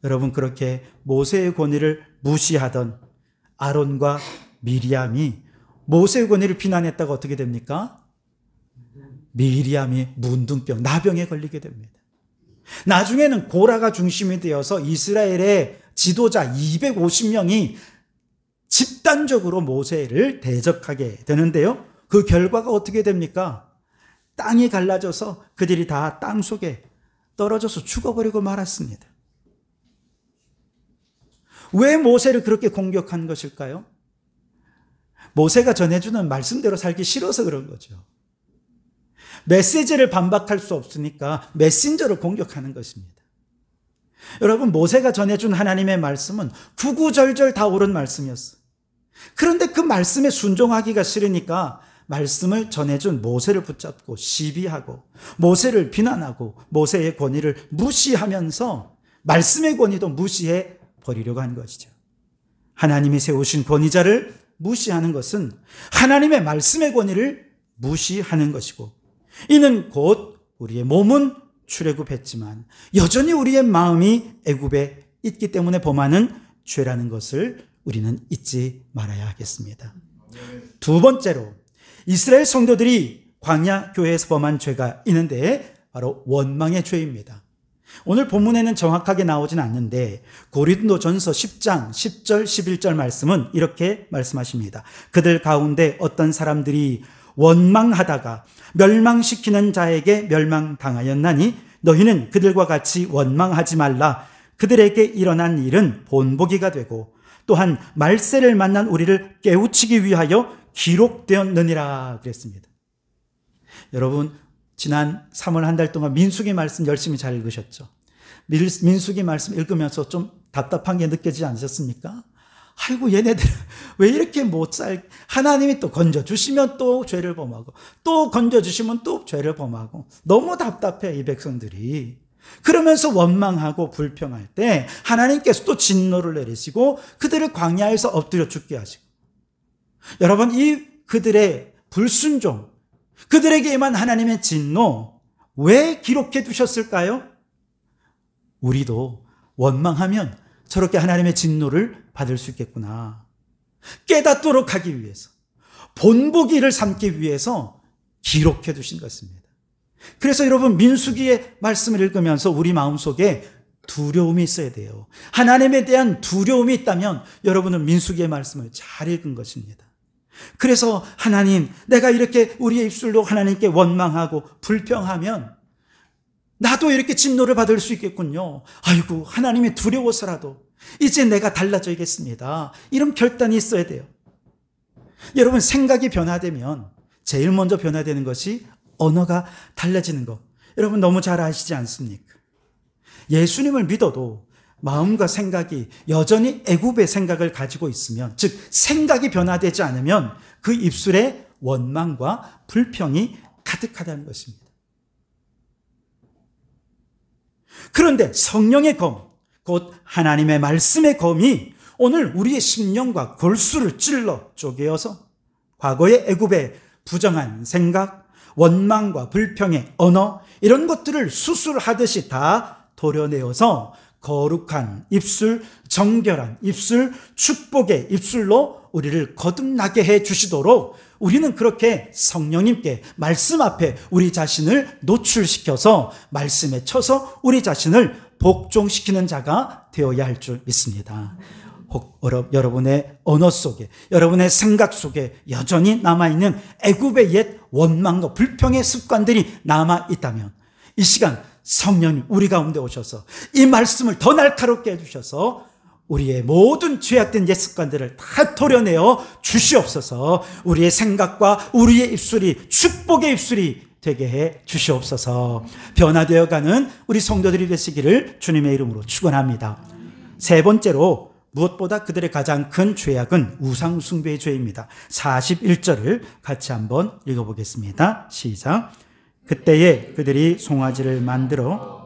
여러분, 그렇게 모세의 권위를 무시하던 아론과 미리암이 모세의 권위를 비난했다가 어떻게 됩니까? 미리암이 문둥병, 나병에 걸리게 됩니다. 나중에는 고라가 중심이 되어서 이스라엘의 지도자 250명이 집단적으로 모세를 대적하게 되는데요. 그 결과가 어떻게 됩니까? 땅이 갈라져서 그들이 다 땅 속에 떨어져서 죽어버리고 말았습니다. 왜 모세를 그렇게 공격한 것일까요? 모세가 전해주는 말씀대로 살기 싫어서 그런 거죠. 메시지를 반박할 수 없으니까 메신저를 공격하는 것입니다. 여러분, 모세가 전해준 하나님의 말씀은 구구절절 다 옳은 말씀이었어요. 그런데 그 말씀에 순종하기가 싫으니까 말씀을 전해준 모세를 붙잡고 시비하고 모세를 비난하고 모세의 권위를 무시하면서 말씀의 권위도 무시해 버리려고 한 것이죠. 하나님이 세우신 권위자를 무시하는 것은 하나님의 말씀의 권위를 무시하는 것이고, 이는 곧 우리의 몸은 출애굽했지만 여전히 우리의 마음이 애굽에 있기 때문에 범하는 죄라는 것을 우리는 잊지 말아야 하겠습니다. 두 번째로 이스라엘 성도들이 광야 교회에서 범한 죄가 있는데 바로 원망의 죄입니다. 오늘 본문에는 정확하게 나오진 않는데 고린도전서 10장 10절 11절 말씀은 이렇게 말씀하십니다. 그들 가운데 어떤 사람들이 원망하다가 멸망시키는 자에게 멸망당하였나니 너희는 그들과 같이 원망하지 말라. 그들에게 일어난 일은 본보기가 되고 또한 말세를 만난 우리를 깨우치기 위하여 기록되었느니라 그랬습니다. 여러분, 지난 3월 한 달 동안 민수기 말씀 열심히 잘 읽으셨죠? 민수기 말씀 읽으면서 좀 답답한 게 느껴지지 않으셨습니까? 아이고, 얘네들 왜 이렇게 못 하나님이 또 건져주시면 또 죄를 범하고 또 건져주시면 또 죄를 범하고 너무 답답해, 이 백성들이. 그러면서 원망하고 불평할 때 하나님께서 또 진노를 내리시고 그들을 광야에서 엎드려 죽게 하시고, 여러분, 이 그들의 불순종, 그들에게 임한 하나님의 진노 왜 기록해 두셨을까요? 우리도 원망하면 저렇게 하나님의 진노를 받을 수 있겠구나 깨닫도록 하기 위해서, 본보기를 삼기 위해서 기록해 두신 것입니다. 그래서 여러분, 민수기의 말씀을 읽으면서 우리 마음속에 두려움이 있어야 돼요. 하나님에 대한 두려움이 있다면 여러분은 민수기의 말씀을 잘 읽은 것입니다. 그래서 하나님, 내가 이렇게 우리의 입술로 하나님께 원망하고 불평하면 나도 이렇게 진노를 받을 수 있겠군요. 아이고, 하나님이 두려워서라도 이제 내가 달라져야겠습니다. 이런 결단이 있어야 돼요. 여러분, 생각이 변화되면 제일 먼저 변화되는 것이 언어가 달라지는 것. 여러분 너무 잘 아시지 않습니까? 예수님을 믿어도 마음과 생각이 여전히 애굽의 생각을 가지고 있으면, 즉 생각이 변화되지 않으면 그 입술에 원망과 불평이 가득하다는 것입니다. 그런데 성령의 검, 곧 하나님의 말씀의 검이 오늘 우리의 심령과 골수를 찔러 쪼개어서 과거의 애굽의 부정한 생각, 원망과 불평의 언어, 이런 것들을 수술하듯이 다 도려내어서 거룩한 입술, 정결한 입술, 축복의 입술로 우리를 거듭나게 해 주시도록 우리는 그렇게 성령님께 말씀 앞에 우리 자신을 노출시켜서 말씀에 쳐서 우리 자신을 복종시키는 자가 되어야 할 줄 믿습니다. 혹 여러분의 언어 속에, 여러분의 생각 속에 여전히 남아있는 애굽의 옛 원망과 불평의 습관들이 남아있다면 이 시간 성령님 우리 가운데 오셔서 이 말씀을 더 날카롭게 해주셔서 우리의 모든 죄악된 옛 습관들을 다 도려내어 주시옵소서. 우리의 생각과 우리의 입술이 축복의 입술이 되게 해 주시옵소서. 변화되어가는 우리 성도들이 되시기를 주님의 이름으로 축원합니다. 세 번째로, 무엇보다 그들의 가장 큰 죄악은 우상 숭배의 죄입니다. 41절을 같이 한번 읽어보겠습니다. 시작. 그때에 그들이 송아지를 만들어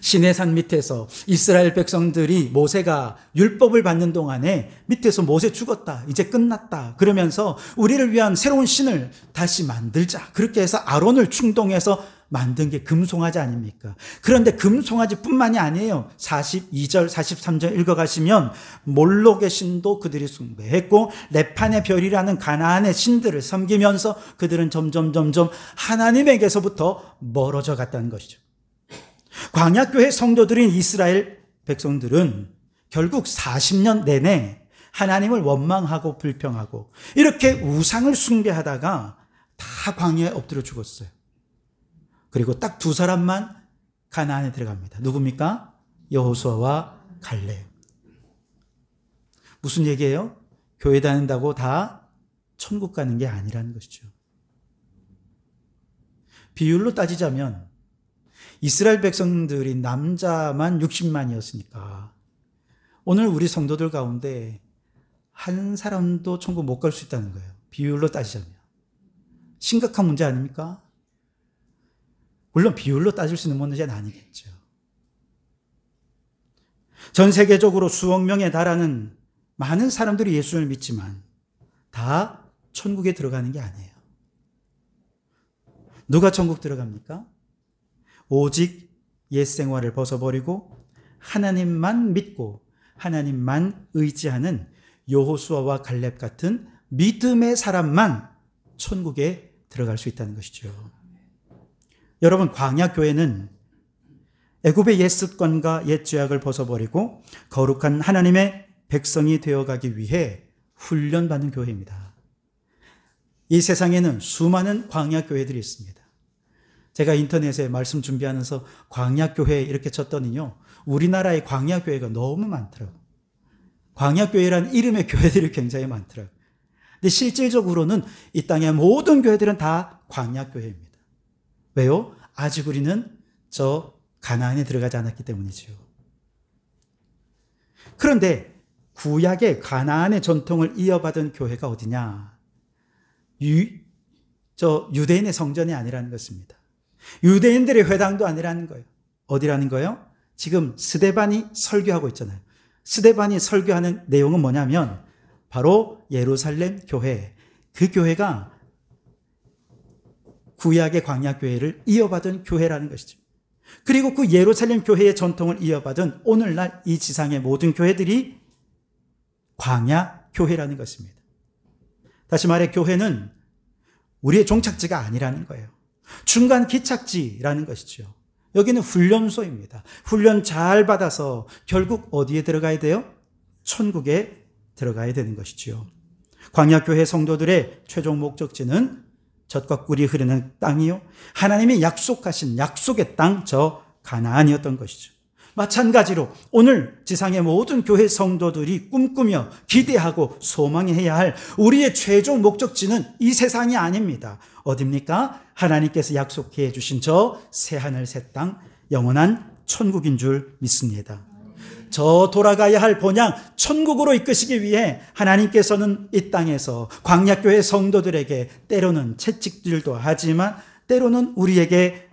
시내산 밑에서 이스라엘 백성들이 모세가 율법을 받는 동안에 밑에서 모세 죽었다, 이제 끝났다 그러면서 우리를 위한 새로운 신을 다시 만들자, 그렇게 해서 아론을 충동해서 만든 게 금송아지 아닙니까? 그런데 금송아지뿐만이 아니에요. 42절 43절 읽어가시면 몰록의 신도 그들이 숭배했고 레판의 별이라는 가나안의 신들을 섬기면서 그들은 점점 하나님에게서부터 멀어져 갔다는 것이죠. 광야교회 성도들인 이스라엘 백성들은 결국 40년 내내 하나님을 원망하고 불평하고 이렇게 우상을 숭배하다가 다 광야에 엎드려 죽었어요. 그리고 딱 두 사람만 가나안에 들어갑니다. 누굽니까? 여호수아와 갈렙. 무슨 얘기예요? 교회 다닌다고 다 천국 가는 게 아니라는 것이죠. 비율로 따지자면 이스라엘 백성들이 남자만 60만이었으니까 오늘 우리 성도들 가운데 한 사람도 천국 못 갈 수 있다는 거예요. 비율로 따지자면. 심각한 문제 아닙니까? 물론 비율로 따질 수 있는 문제는 아니겠죠. 전 세계적으로 수억 명에 달하는 많은 사람들이 예수를 믿지만 다 천국에 들어가는 게 아니에요. 누가 천국 들어갑니까? 오직 옛 생활을 벗어버리고 하나님만 믿고 하나님만 의지하는 여호수아와 갈렙 같은 믿음의 사람만 천국에 들어갈 수 있다는 것이죠. 여러분, 광야교회는 애굽의 옛 습관과 옛 죄악을 벗어버리고 거룩한 하나님의 백성이 되어가기 위해 훈련받는 교회입니다. 이 세상에는 수많은 광야교회들이 있습니다. 제가 인터넷에 말씀 준비하면서 광야교회 이렇게 쳤더니요, 우리나라의 광야교회가 너무 많더라고요. 광야교회라는 이름의 교회들이 굉장히 많더라고요. 근데 실질적으로는 이 땅의 모든 교회들은 다 광야교회입니다. 왜요? 아직 우리는 저 가나안에 들어가지 않았기 때문이죠. 그런데 구약의 가나안의 전통을 이어받은 교회가 어디냐? 유대인의 성전이 아니라는 것입니다. 유대인들의 회당도 아니라는 거예요. 어디라는 거예요? 지금 스데반이 설교하고 있잖아요. 스데반이 설교하는 내용은 뭐냐면 바로 예루살렘 교회, 그 교회가 구약의 광야교회를 이어받은 교회라는 것이죠. 그리고 그 예루살렘 교회의 전통을 이어받은 오늘날 이 지상의 모든 교회들이 광야교회라는 것입니다. 다시 말해 교회는 우리의 종착지가 아니라는 거예요. 중간 기착지라는 것이죠. 여기는 훈련소입니다. 훈련 잘 받아서 결국 어디에 들어가야 돼요? 천국에 들어가야 되는 것이죠. 광야교회 성도들의 최종 목적지는 젖과 꿀이 흐르는 땅이요, 하나님이 약속하신 약속의 땅, 저 가나안이었던 것이죠. 마찬가지로 오늘 지상의 모든 교회 성도들이 꿈꾸며 기대하고 소망해야 할 우리의 최종 목적지는 이 세상이 아닙니다. 어딥니까? 하나님께서 약속해 주신 저 새하늘 새 땅, 영원한 천국인 줄 믿습니다. 저 돌아가야 할 본향 천국으로 이끄시기 위해 하나님께서는 이 땅에서 광야교회 성도들에게 때로는 채찍질도 하지만 때로는 우리에게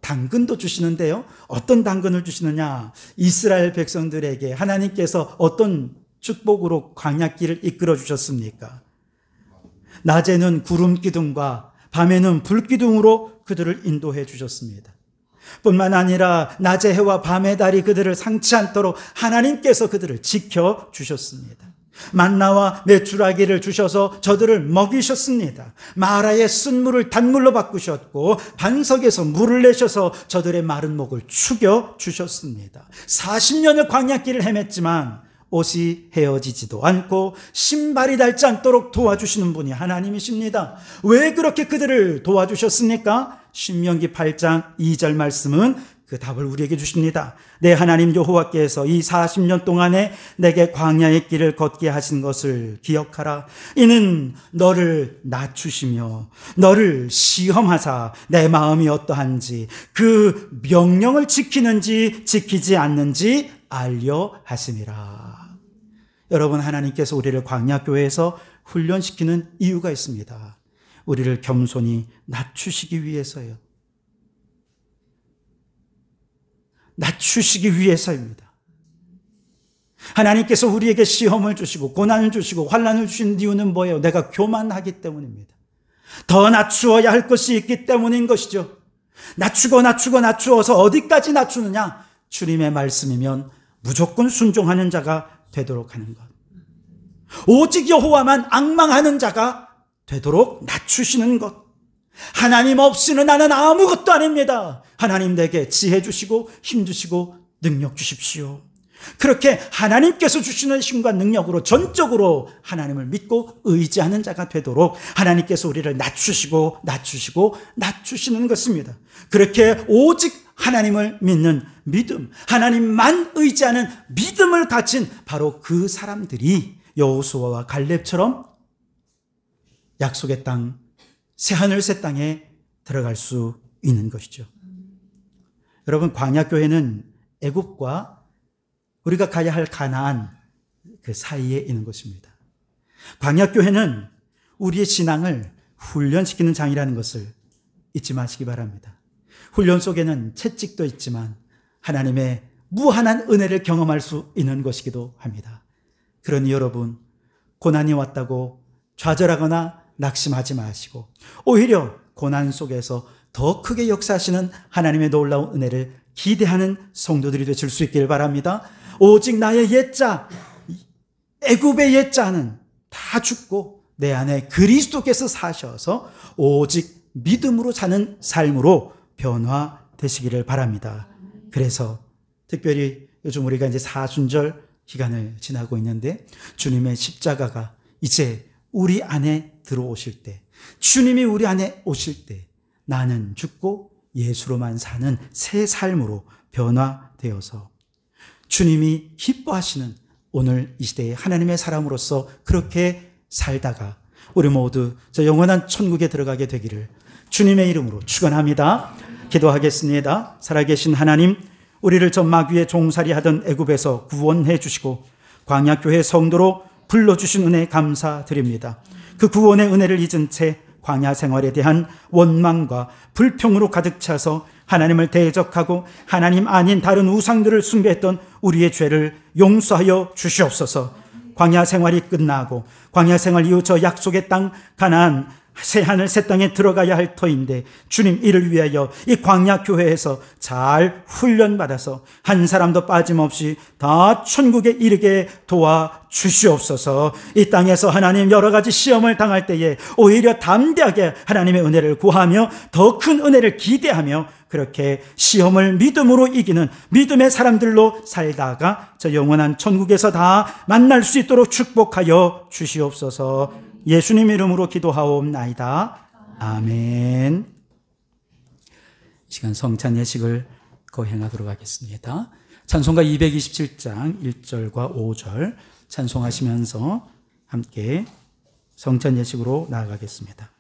당근도 주시는데요. 어떤 당근을 주시느냐? 이스라엘 백성들에게 하나님께서 어떤 축복으로 광야길을 이끌어 주셨습니까? 낮에는 구름 기둥과 밤에는 불 기둥으로 그들을 인도해 주셨습니다. 뿐만 아니라 낮의 해와 밤의 달이 그들을 상치 않도록 하나님께서 그들을 지켜 주셨습니다. 만나와 메추라기를 주셔서 저들을 먹이셨습니다. 마라의 쓴물을 단물로 바꾸셨고 반석에서 물을 내셔서 저들의 마른 목을 축여 주셨습니다. 40년을 광야길을 헤맸지만 옷이 헤어지지도 않고 신발이 닳지 않도록 도와주시는 분이 하나님이십니다. 왜 그렇게 그들을 도와주셨습니까? 신명기 8장 2절 말씀은 그 답을 우리에게 주십니다. 내 하나님 여호와께서 이 40년 동안에 내게 광야의 길을 걷게 하신 것을 기억하라. 이는 너를 낮추시며 너를 시험하사 내 마음이 어떠한지 그 명령을 지키는지 지키지 않는지 알려 하심이라. 여러분, 하나님께서 우리를 광야교회에서 훈련시키는 이유가 있습니다. 우리를 겸손히 낮추시기 위해서요. 낮추시기 위해서입니다. 하나님께서 우리에게 시험을 주시고 고난을 주시고 환난을 주신 이유는 뭐예요? 내가 교만하기 때문입니다. 더 낮추어야 할 것이 있기 때문인 것이죠. 낮추어서 어디까지 낮추느냐? 주님의 말씀이면 무조건 순종하는 자가 되도록 하는 것. 오직 여호와만 앙망하는 자가 되도록 낮추시는 것. 하나님 없이는 나는 아무것도 아닙니다. 하나님 내게 지혜 주시고 힘 주시고 능력 주십시오. 그렇게 하나님께서 주시는 힘과 능력으로 전적으로 하나님을 믿고 의지하는 자가 되도록 하나님께서 우리를 낮추시고 낮추시는 것입니다. 그렇게 오직 하나님을 믿는 믿음, 하나님만 의지하는 믿음을 가진 바로 그 사람들이 여호수아와 갈렙처럼 약속의 땅, 새하늘 새 땅에 들어갈 수 있는 것이죠. 여러분, 광야교회는 애굽과 우리가 가야 할 가나안 그 사이에 있는 것입니다. 광야교회는 우리의 신앙을 훈련시키는 장이라는 것을 잊지 마시기 바랍니다. 훈련 속에는 채찍도 있지만 하나님의 무한한 은혜를 경험할 수 있는 것이기도 합니다. 그러니 여러분, 고난이 왔다고 좌절하거나 낙심하지 마시고 오히려 고난 속에서 더 크게 역사하시는 하나님의 놀라운 은혜를 기대하는 성도들이 되실 수 있기를 바랍니다. 오직 나의 옛자, 애굽의 옛자는 다 죽고 내 안에 그리스도께서 사셔서 오직 믿음으로 사는 삶으로 변화되시기를 바랍니다. 그래서 특별히 요즘 우리가 이제 사순절 기간을 지나고 있는데 주님의 십자가가 이제 우리 안에 들어오실 때, 주님이 우리 안에 오실 때 나는 죽고 예수로만 사는 새 삶으로 변화되어서 주님이 기뻐하시는 오늘 이 시대의 하나님의 사람으로서 그렇게 살다가 우리 모두 저 영원한 천국에 들어가게 되기를 주님의 이름으로 축원합니다. 기도하겠습니다. 살아계신 하나님, 우리를 저 마귀의 종살이 하던 애굽에서 구원해 주시고 광야교회 성도로 불러주신 은혜 감사드립니다. 그 구원의 은혜를 잊은 채 광야 생활에 대한 원망과 불평으로 가득 차서 하나님을 대적하고 하나님 아닌 다른 우상들을 숭배했던 우리의 죄를 용서하여 주시옵소서. 광야 생활이 끝나고 광야 생활 이후 저 약속의 땅 가나안 새하늘 새 땅에 들어가야 할 터인데 주님 이를 위하여 이 광야 교회에서 잘 훈련받아서 한 사람도 빠짐없이 다 천국에 이르게 도와주시옵소서. 이 땅에서 하나님 여러 가지 시험을 당할 때에 오히려 담대하게 하나님의 은혜를 구하며 더 큰 은혜를 기대하며 그렇게 시험을 믿음으로 이기는 믿음의 사람들로 살다가 저 영원한 천국에서 다 만날 수 있도록 축복하여 주시옵소서. 예수님 이름으로 기도하옵나이다. 아멘. 시간 성찬 예식을 거행하도록 하겠습니다. 찬송가 227장 1절과 5절 찬송하시면서 함께 성찬 예식으로 나아가겠습니다.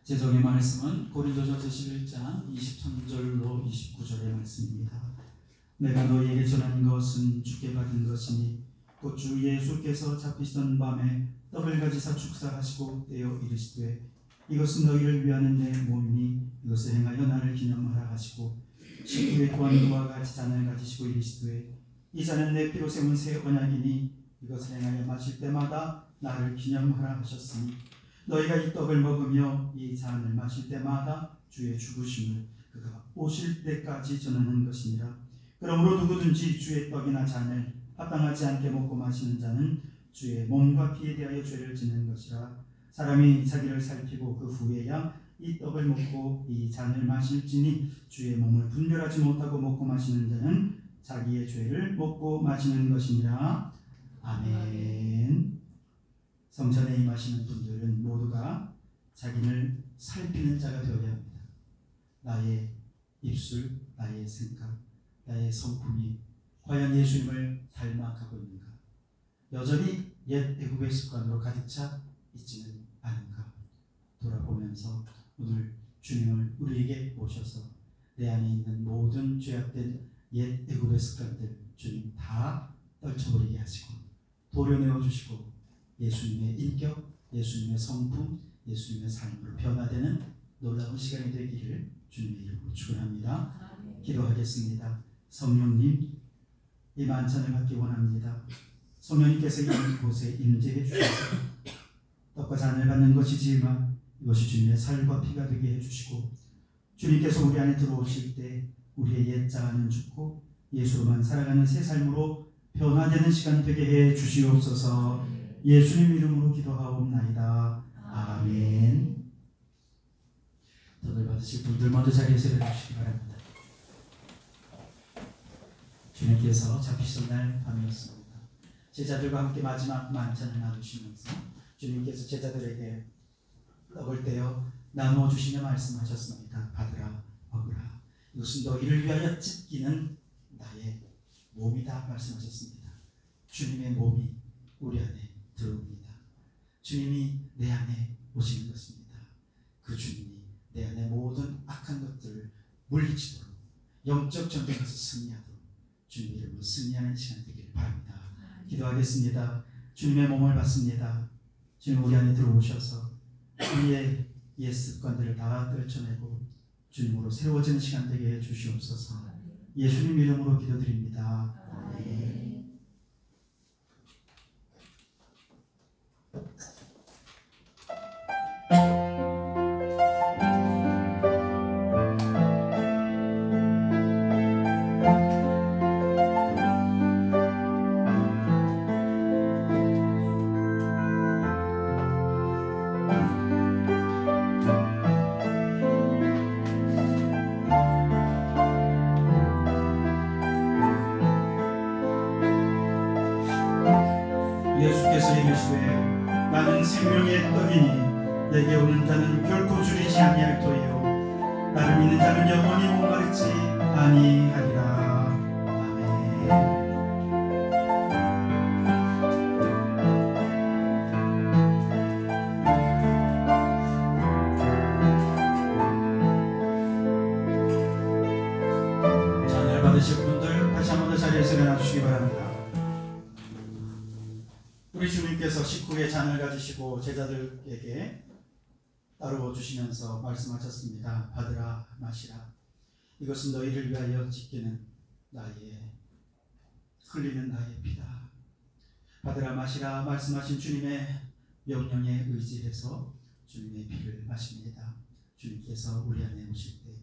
제정의 말씀은 고린도전서 11장 23절로 29절의 말씀입니다. 내가 너희에게 전한 것은 주께 받은 것이니 곧 주 예수께서 잡히시던 밤에 떡을 가지사 축사하시고 떼어 이르시되 이것은 너희를 위하는 내 몸이니 이것을 행하여 나를 기념하라 하시고 식후에 또한 그와 같이 잔을 가지시고 이르시되 이 잔은 내 피로 세운 새 언약이니 이것을 행하여 마실 때마다 나를 기념하라 하셨으니 너희가 이 떡을 먹으며 이 잔을 마실 때마다 주의 죽으심을 그가 오실 때까지 전하는 것이니라. 그러므로 누구든지 주의 떡이나 잔을 합당하지 않게 먹고 마시는 자는 주의 몸과 피에 대하여 죄를 짓는 것이라. 사람이 자기를 살피고 그 후에야 이 떡을 먹고 이 잔을 마실지니 주의 몸을 분별하지 못하고 먹고 마시는 자는 자기의 죄를 먹고 마시는 것이니라. 아멘. 성전에 임하시는 분들은 모두가 자기를 살피는 자가 되어야 합니다. 나의 입술, 나의 생각, 나의 성품이 과연 예수님을 닮아가고 있는가? 여전히 옛 애굽의 습관으로 가득 차 있지는 않은가? 돌아보면서 오늘 주님을 우리에게 모셔서 내 안에 있는 모든 죄악된 옛 애굽의 습관들 주님 다 떨쳐버리게 하시고 도려내어 주시고 예수님의 인격, 예수님의 성품, 예수님의 삶으로 변화되는 놀라운 시간이 되기를 주님의 이름으로 축원합니다. 기도하겠습니다. 성령님, 이 만찬을 받기 원합니다. 성령님께서 이곳에 임재해 주셔서 떡과 잔을 받는 것이지만 이것이 주님의 살과 피가 되게 해주시고 주님께서 우리 안에 들어오실 때 우리의 옛 자아는 죽고 예수로만 살아가는 새 삶으로 변화되는 시간 되게 해 주시옵소서. 예수님 이름으로 기도하옵나이다. 아멘. 떡을 받으실 분들 먼저 자리에서 일어나주시기 바랍니다. 주님께서 잡히시던 날 밤이었습니다. 제자들과 함께 마지막 만찬을 나누시면서 주님께서 제자들에게 떡을 떼어 나누어 주시며 말씀하셨습니다. 받으라, 먹으라. 이것은 너희를 위하여 찢기는 나의 몸이다 말씀하셨습니다. 주님의 몸이 우리 안에 들어옵니다. 주님이 내 안에 오시는 것입니다. 그 주님이 내 안에 모든 악한 것들을 물리치도록 영적 전쟁에서 승리하도록 주님 이름으로 승리하는 시간 되기를 바랍니다. 기도하겠습니다. 주님의 몸을 받습니다. 주님 우리 안에 들어오셔서 우리의 옛 습관들을 다 떨쳐내고 주님으로 새로워지는 시간 되게 해주시옵소서. 예수님 이름으로 기도드립니다. 아멘. 예수께서 이르시되 나는 생명의 떡이니 내게 오는 자는 결코 줄이지 아니할 터이요 나를 믿는 자는 영원히 목마르지 아니하리라. 아멘. 받으실 분들 다시 한번 더 자리에서 일어나 주시기 바랍니다. 우리 주님께서 식후에 잔을 가지시고 제자들에게 따르어 주시면서 말씀하셨습니다. 받으라 마시라. 이것은 너희를 위하여 지키는 나의 흘리는 나의 피다. 받으라 마시라 말씀하신 주님의 명령에 의지해서 주님의 피를 마십니다. 주님께서 우리 안에 오실 때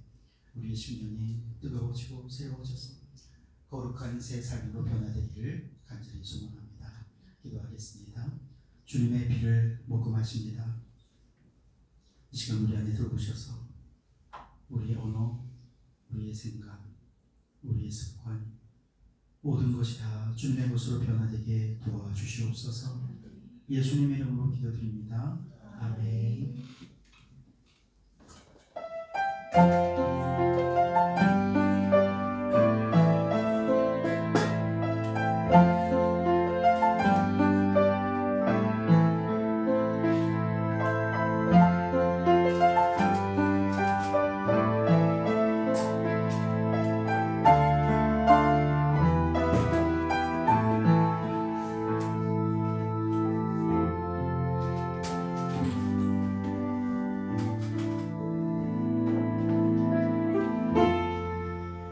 우리의 심령이 뜨거워지고 새로워져서 거룩한 새 삶으로 변화되기를 간절히 소망합니다. 기도하겠습니다. 주님의 피를 목금하십니다. 이 시간 우리 안에 들어오셔서 우리의 언어, 우리의 생각, 우리의 습관 모든 것이 다 주님의 것으로 변화되게 도와주시옵소서. 예수님 이름으로 기도드립니다. 아멘.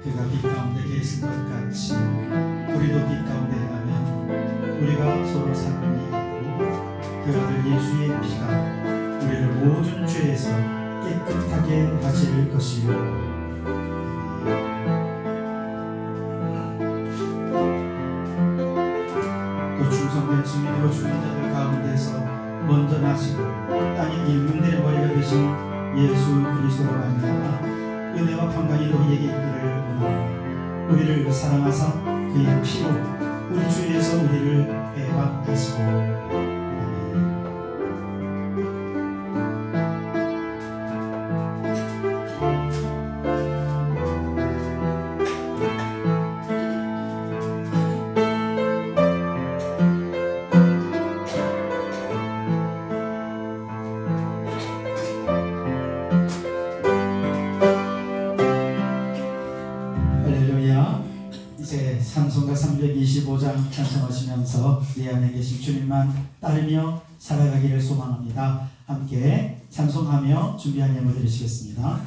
그가 빛 가운데 계신 것 같이 우리도 빛 가운데 가면 우리가 서로 사랑이 있고 그 아들 예수의 피가 우리를 모든 죄에서 깨끗하게 하실 것이요. 또 충성된 증인으로 죽는 자들 가운데서 먼저 나시고 땅에 일문들의 머리가 되신 예수 그리스도로 말미암아 은혜와 평강이 너희에게 있기를 원하노라. 우리를 사랑하사 그의 피로 우리 주에서 우리를 해방하시고. 이제 찬송가 325장 찬송하시면서 내 안에 계신 주님만 따르며 살아가기를 소망합니다. 함께 찬송하며 준비한 예물 드리시겠습니다.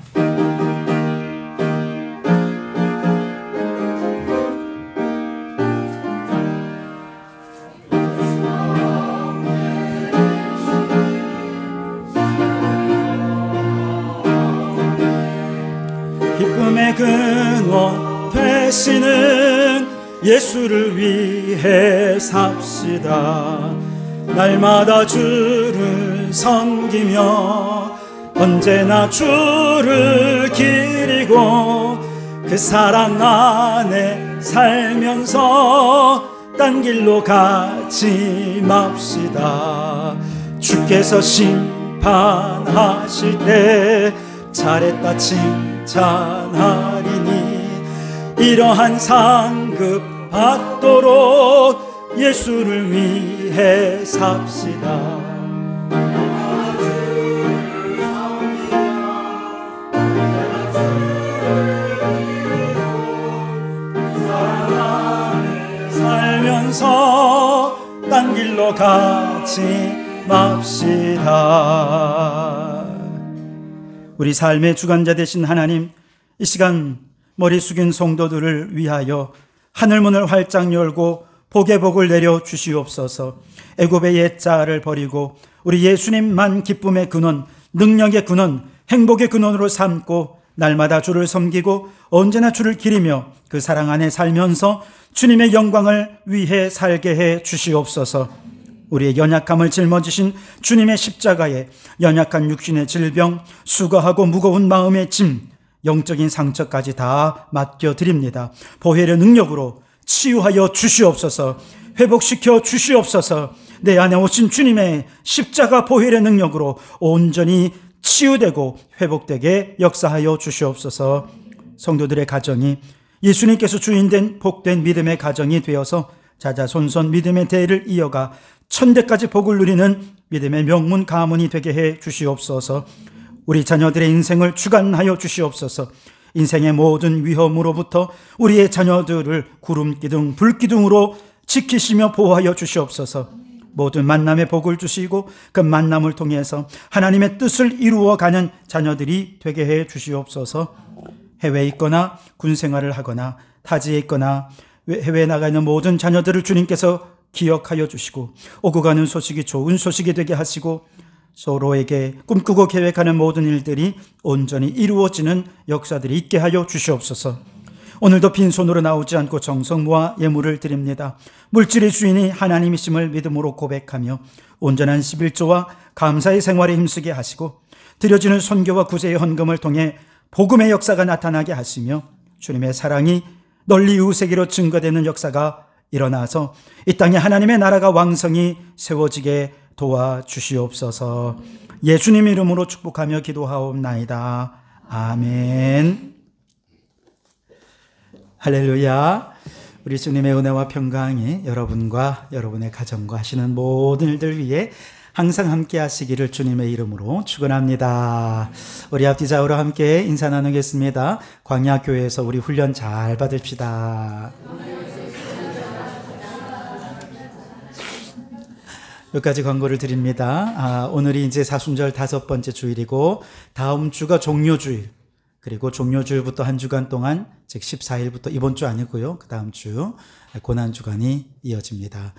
기쁨의 근원 되시는 예수를 위해 삽시다. 날마다 주를 섬기며 언제나 주를 기리고 그 사랑 안에 살면서 딴 길로 가지 맙시다. 주께서 심판하실 때 잘했다 칭찬하리니 이러한 상급 받도록 예수를 위해 삽시다. 살면서 딴 길로 가지 맙시다. 우리 삶의 주관자 되신 하나님, 이 시간 머리 숙인 성도들을 위하여 하늘문을 활짝 열고 복의 복을 내려 주시옵소서. 애굽의 옛자를 버리고 우리 예수님만 기쁨의 근원, 능력의 근원, 행복의 근원으로 삼고 날마다 주를 섬기고 언제나 주를 기리며 그 사랑 안에 살면서 주님의 영광을 위해 살게 해 주시옵소서. 우리의 연약함을 짊어지신 주님의 십자가에 연약한 육신의 질병, 수고하고 무거운 마음의 짐, 영적인 상처까지 다 맡겨드립니다. 보혈의 능력으로 치유하여 주시옵소서. 회복시켜 주시옵소서. 내 안에 오신 주님의 십자가 보혈의 능력으로 온전히 치유되고 회복되게 역사하여 주시옵소서. 성도들의 가정이 예수님께서 주인된 복된 믿음의 가정이 되어서 자자손손 믿음의 대를 이어가 천대까지 복을 누리는 믿음의 명문 가문이 되게 해 주시옵소서. 우리 자녀들의 인생을 주관하여 주시옵소서. 인생의 모든 위험으로부터 우리의 자녀들을 구름기둥 불기둥으로 지키시며 보호하여 주시옵소서. 모든 만남의 복을 주시고 그 만남을 통해서 하나님의 뜻을 이루어가는 자녀들이 되게 해 주시옵소서. 해외에 있거나 군생활을 하거나 타지에 있거나 해외에 나가 있는 모든 자녀들을 주님께서 기억하여 주시고 오고 가는 소식이 좋은 소식이 되게 하시고 서로에게 꿈꾸고 계획하는 모든 일들이 온전히 이루어지는 역사들이 있게 하여 주시옵소서. 오늘도 빈손으로 나오지 않고 정성 모아 예물을 드립니다. 물질의 주인이 하나님이심을 믿음으로 고백하며 온전한 11조와 감사의 생활에 힘쓰게 하시고 드려지는 선교와 구제의 헌금을 통해 복음의 역사가 나타나게 하시며 주님의 사랑이 널리 이웃에게로 증거되는 역사가 일어나서 이 땅에 하나님의 나라가 왕성히 세워지게 도와주시옵소서. 예수님 이름으로 축복하며 기도하옵나이다. 아멘. 할렐루야. 우리 주님의 은혜와 평강이 여러분과 여러분의 가정과 하시는 모든 일들 위해 항상 함께 하시기를 주님의 이름으로 축원합니다. 우리 앞뒤 좌우로 함께 인사 나누겠습니다. 광야교회에서 우리 훈련 잘 받읍시다. 여기까지 광고를 드립니다. 오늘이 이제 사순절 5번째 주일이고 다음 주가 종료주일, 그리고 종료주일부터 한 주간 동안 즉 14일부터 이번 주 아니고요, 그 다음 주 고난주간이 이어집니다.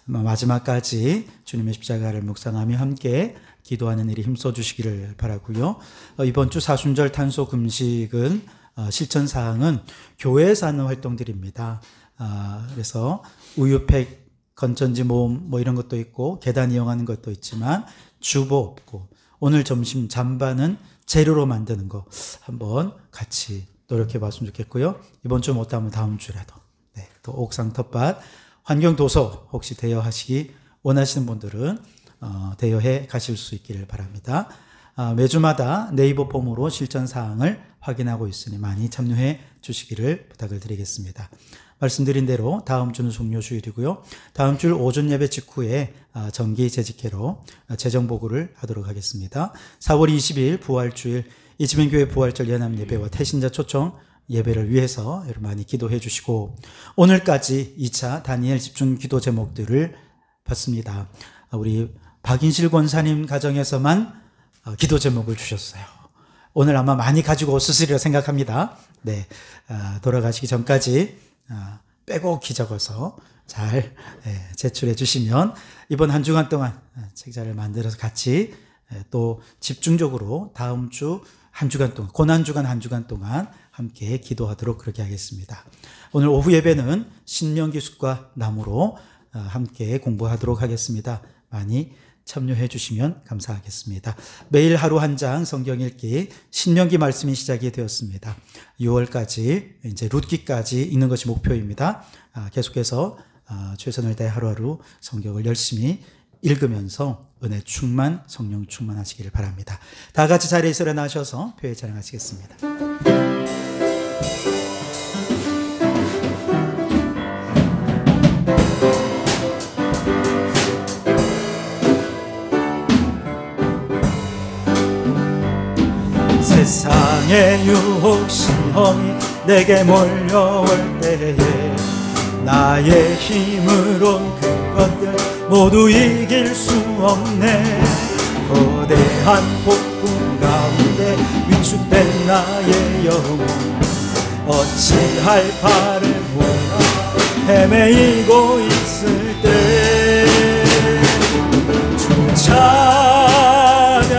마지막까지 주님의 십자가를 묵상하며 함께 기도하는 일에 힘써 주시기를 바라고요. 이번 주 사순절 탄소 금식은 실천사항은 교회에서 하는 활동들입니다. 그래서 우유팩 건전지 모음 뭐 이런 것도 있고 계단 이용하는 것도 있지만 주보 없고 오늘 점심 잠반은 재료로 만드는 거 한번 같이 노력해 봤으면 좋겠고요. 이번 주 못하면 다음 주라도 또 옥상 텃밭 환경도서 혹시 대여하시기 원하시는 분들은 대여해 가실 수 있기를 바랍니다. 매주마다 네이버 폼으로 실천사항을 확인하고 있으니 많이 참여해 주시기를 부탁을 드리겠습니다. 말씀드린 대로 다음 주는 종료주일이고요. 다음 주 오전 예배 직후에 정기 재직회로 재정보고를 하도록 하겠습니다. 4월 20일 부활주일 이지민교회 부활절 연합예배와 태신자 초청 예배를 위해서 여러분 많이 기도해 주시고 오늘까지 2차 다니엘 집중 기도 제목들을 봤습니다. 우리 박인실 권사님 가정에서만 기도 제목을 주셨어요. 오늘 아마 많이 가지고 오셨으리라 생각합니다. 네, 돌아가시기 전까지 빼곡히 적어서 잘 제출해 주시면 이번 한 주간 동안 책자를 만들어서 같이 또 집중적으로 다음 주 한 주간 동안 고난주간 한 주간 동안 함께 기도하도록 그렇게 하겠습니다. 오늘 오후 예배는 신명기 숲과 나무로 함께 공부하도록 하겠습니다. 많이 참여해 주시면 감사하겠습니다. 매일 하루 한 장 성경 읽기 신명기 말씀이 시작이 되었습니다. 6월까지 이제 룻기까지 읽는 것이 목표입니다. 계속해서 최선을 다해 하루하루 성경을 열심히 읽으면서 은혜 충만, 성령 충만하시기를 바랍니다. 다 같이 자리에서 일어나셔서 교회 찬양하시겠습니다. 세상의 유혹 시험이 내게 몰려올 때에 나의 힘으론 그것들 모두 이길 수 없네. 거대한 폭풍 가운데 위축된 나의 영혼 어찌할 바를 몰라 헤매이고 있을 때 주 찬양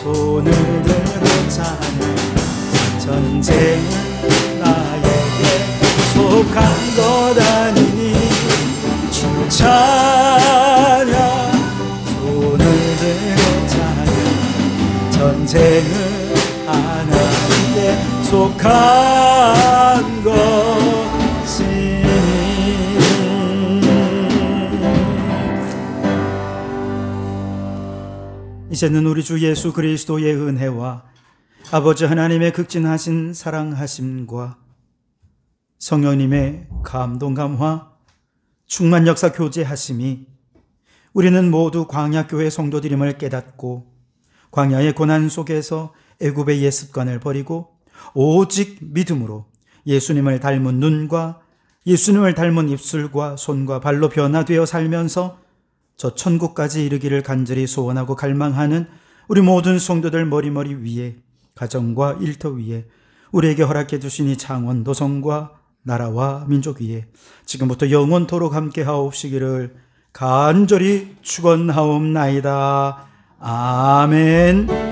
손을 들어 찬양 전쟁은 나에게 속한 것 아니니 주 찬양 손을 들어 찬양 전쟁은 하나님께 속한 것이니 이제는 우리 주 예수 그리스도의 은혜와 아버지 하나님의 극진하신 사랑하심과 성령님의 감동 감화 충만 역사 교제하심이 우리는 모두 광야교회 성도들임을 깨닫고 광야의 고난 속에서 애굽의 옛 습관을 버리고 오직 믿음으로 예수님을 닮은 눈과 예수님을 닮은 입술과 손과 발로 변화되어 살면서 저 천국까지 이르기를 간절히 소원하고 갈망하는 우리 모든 성도들 머리머리 위에 가정과 일터 위에 우리에게 허락해 주신 이 창원 도성과 나라와 민족 위에 지금부터 영원토록 함께 하옵시기를 간절히 축원하옵나이다. 아멘.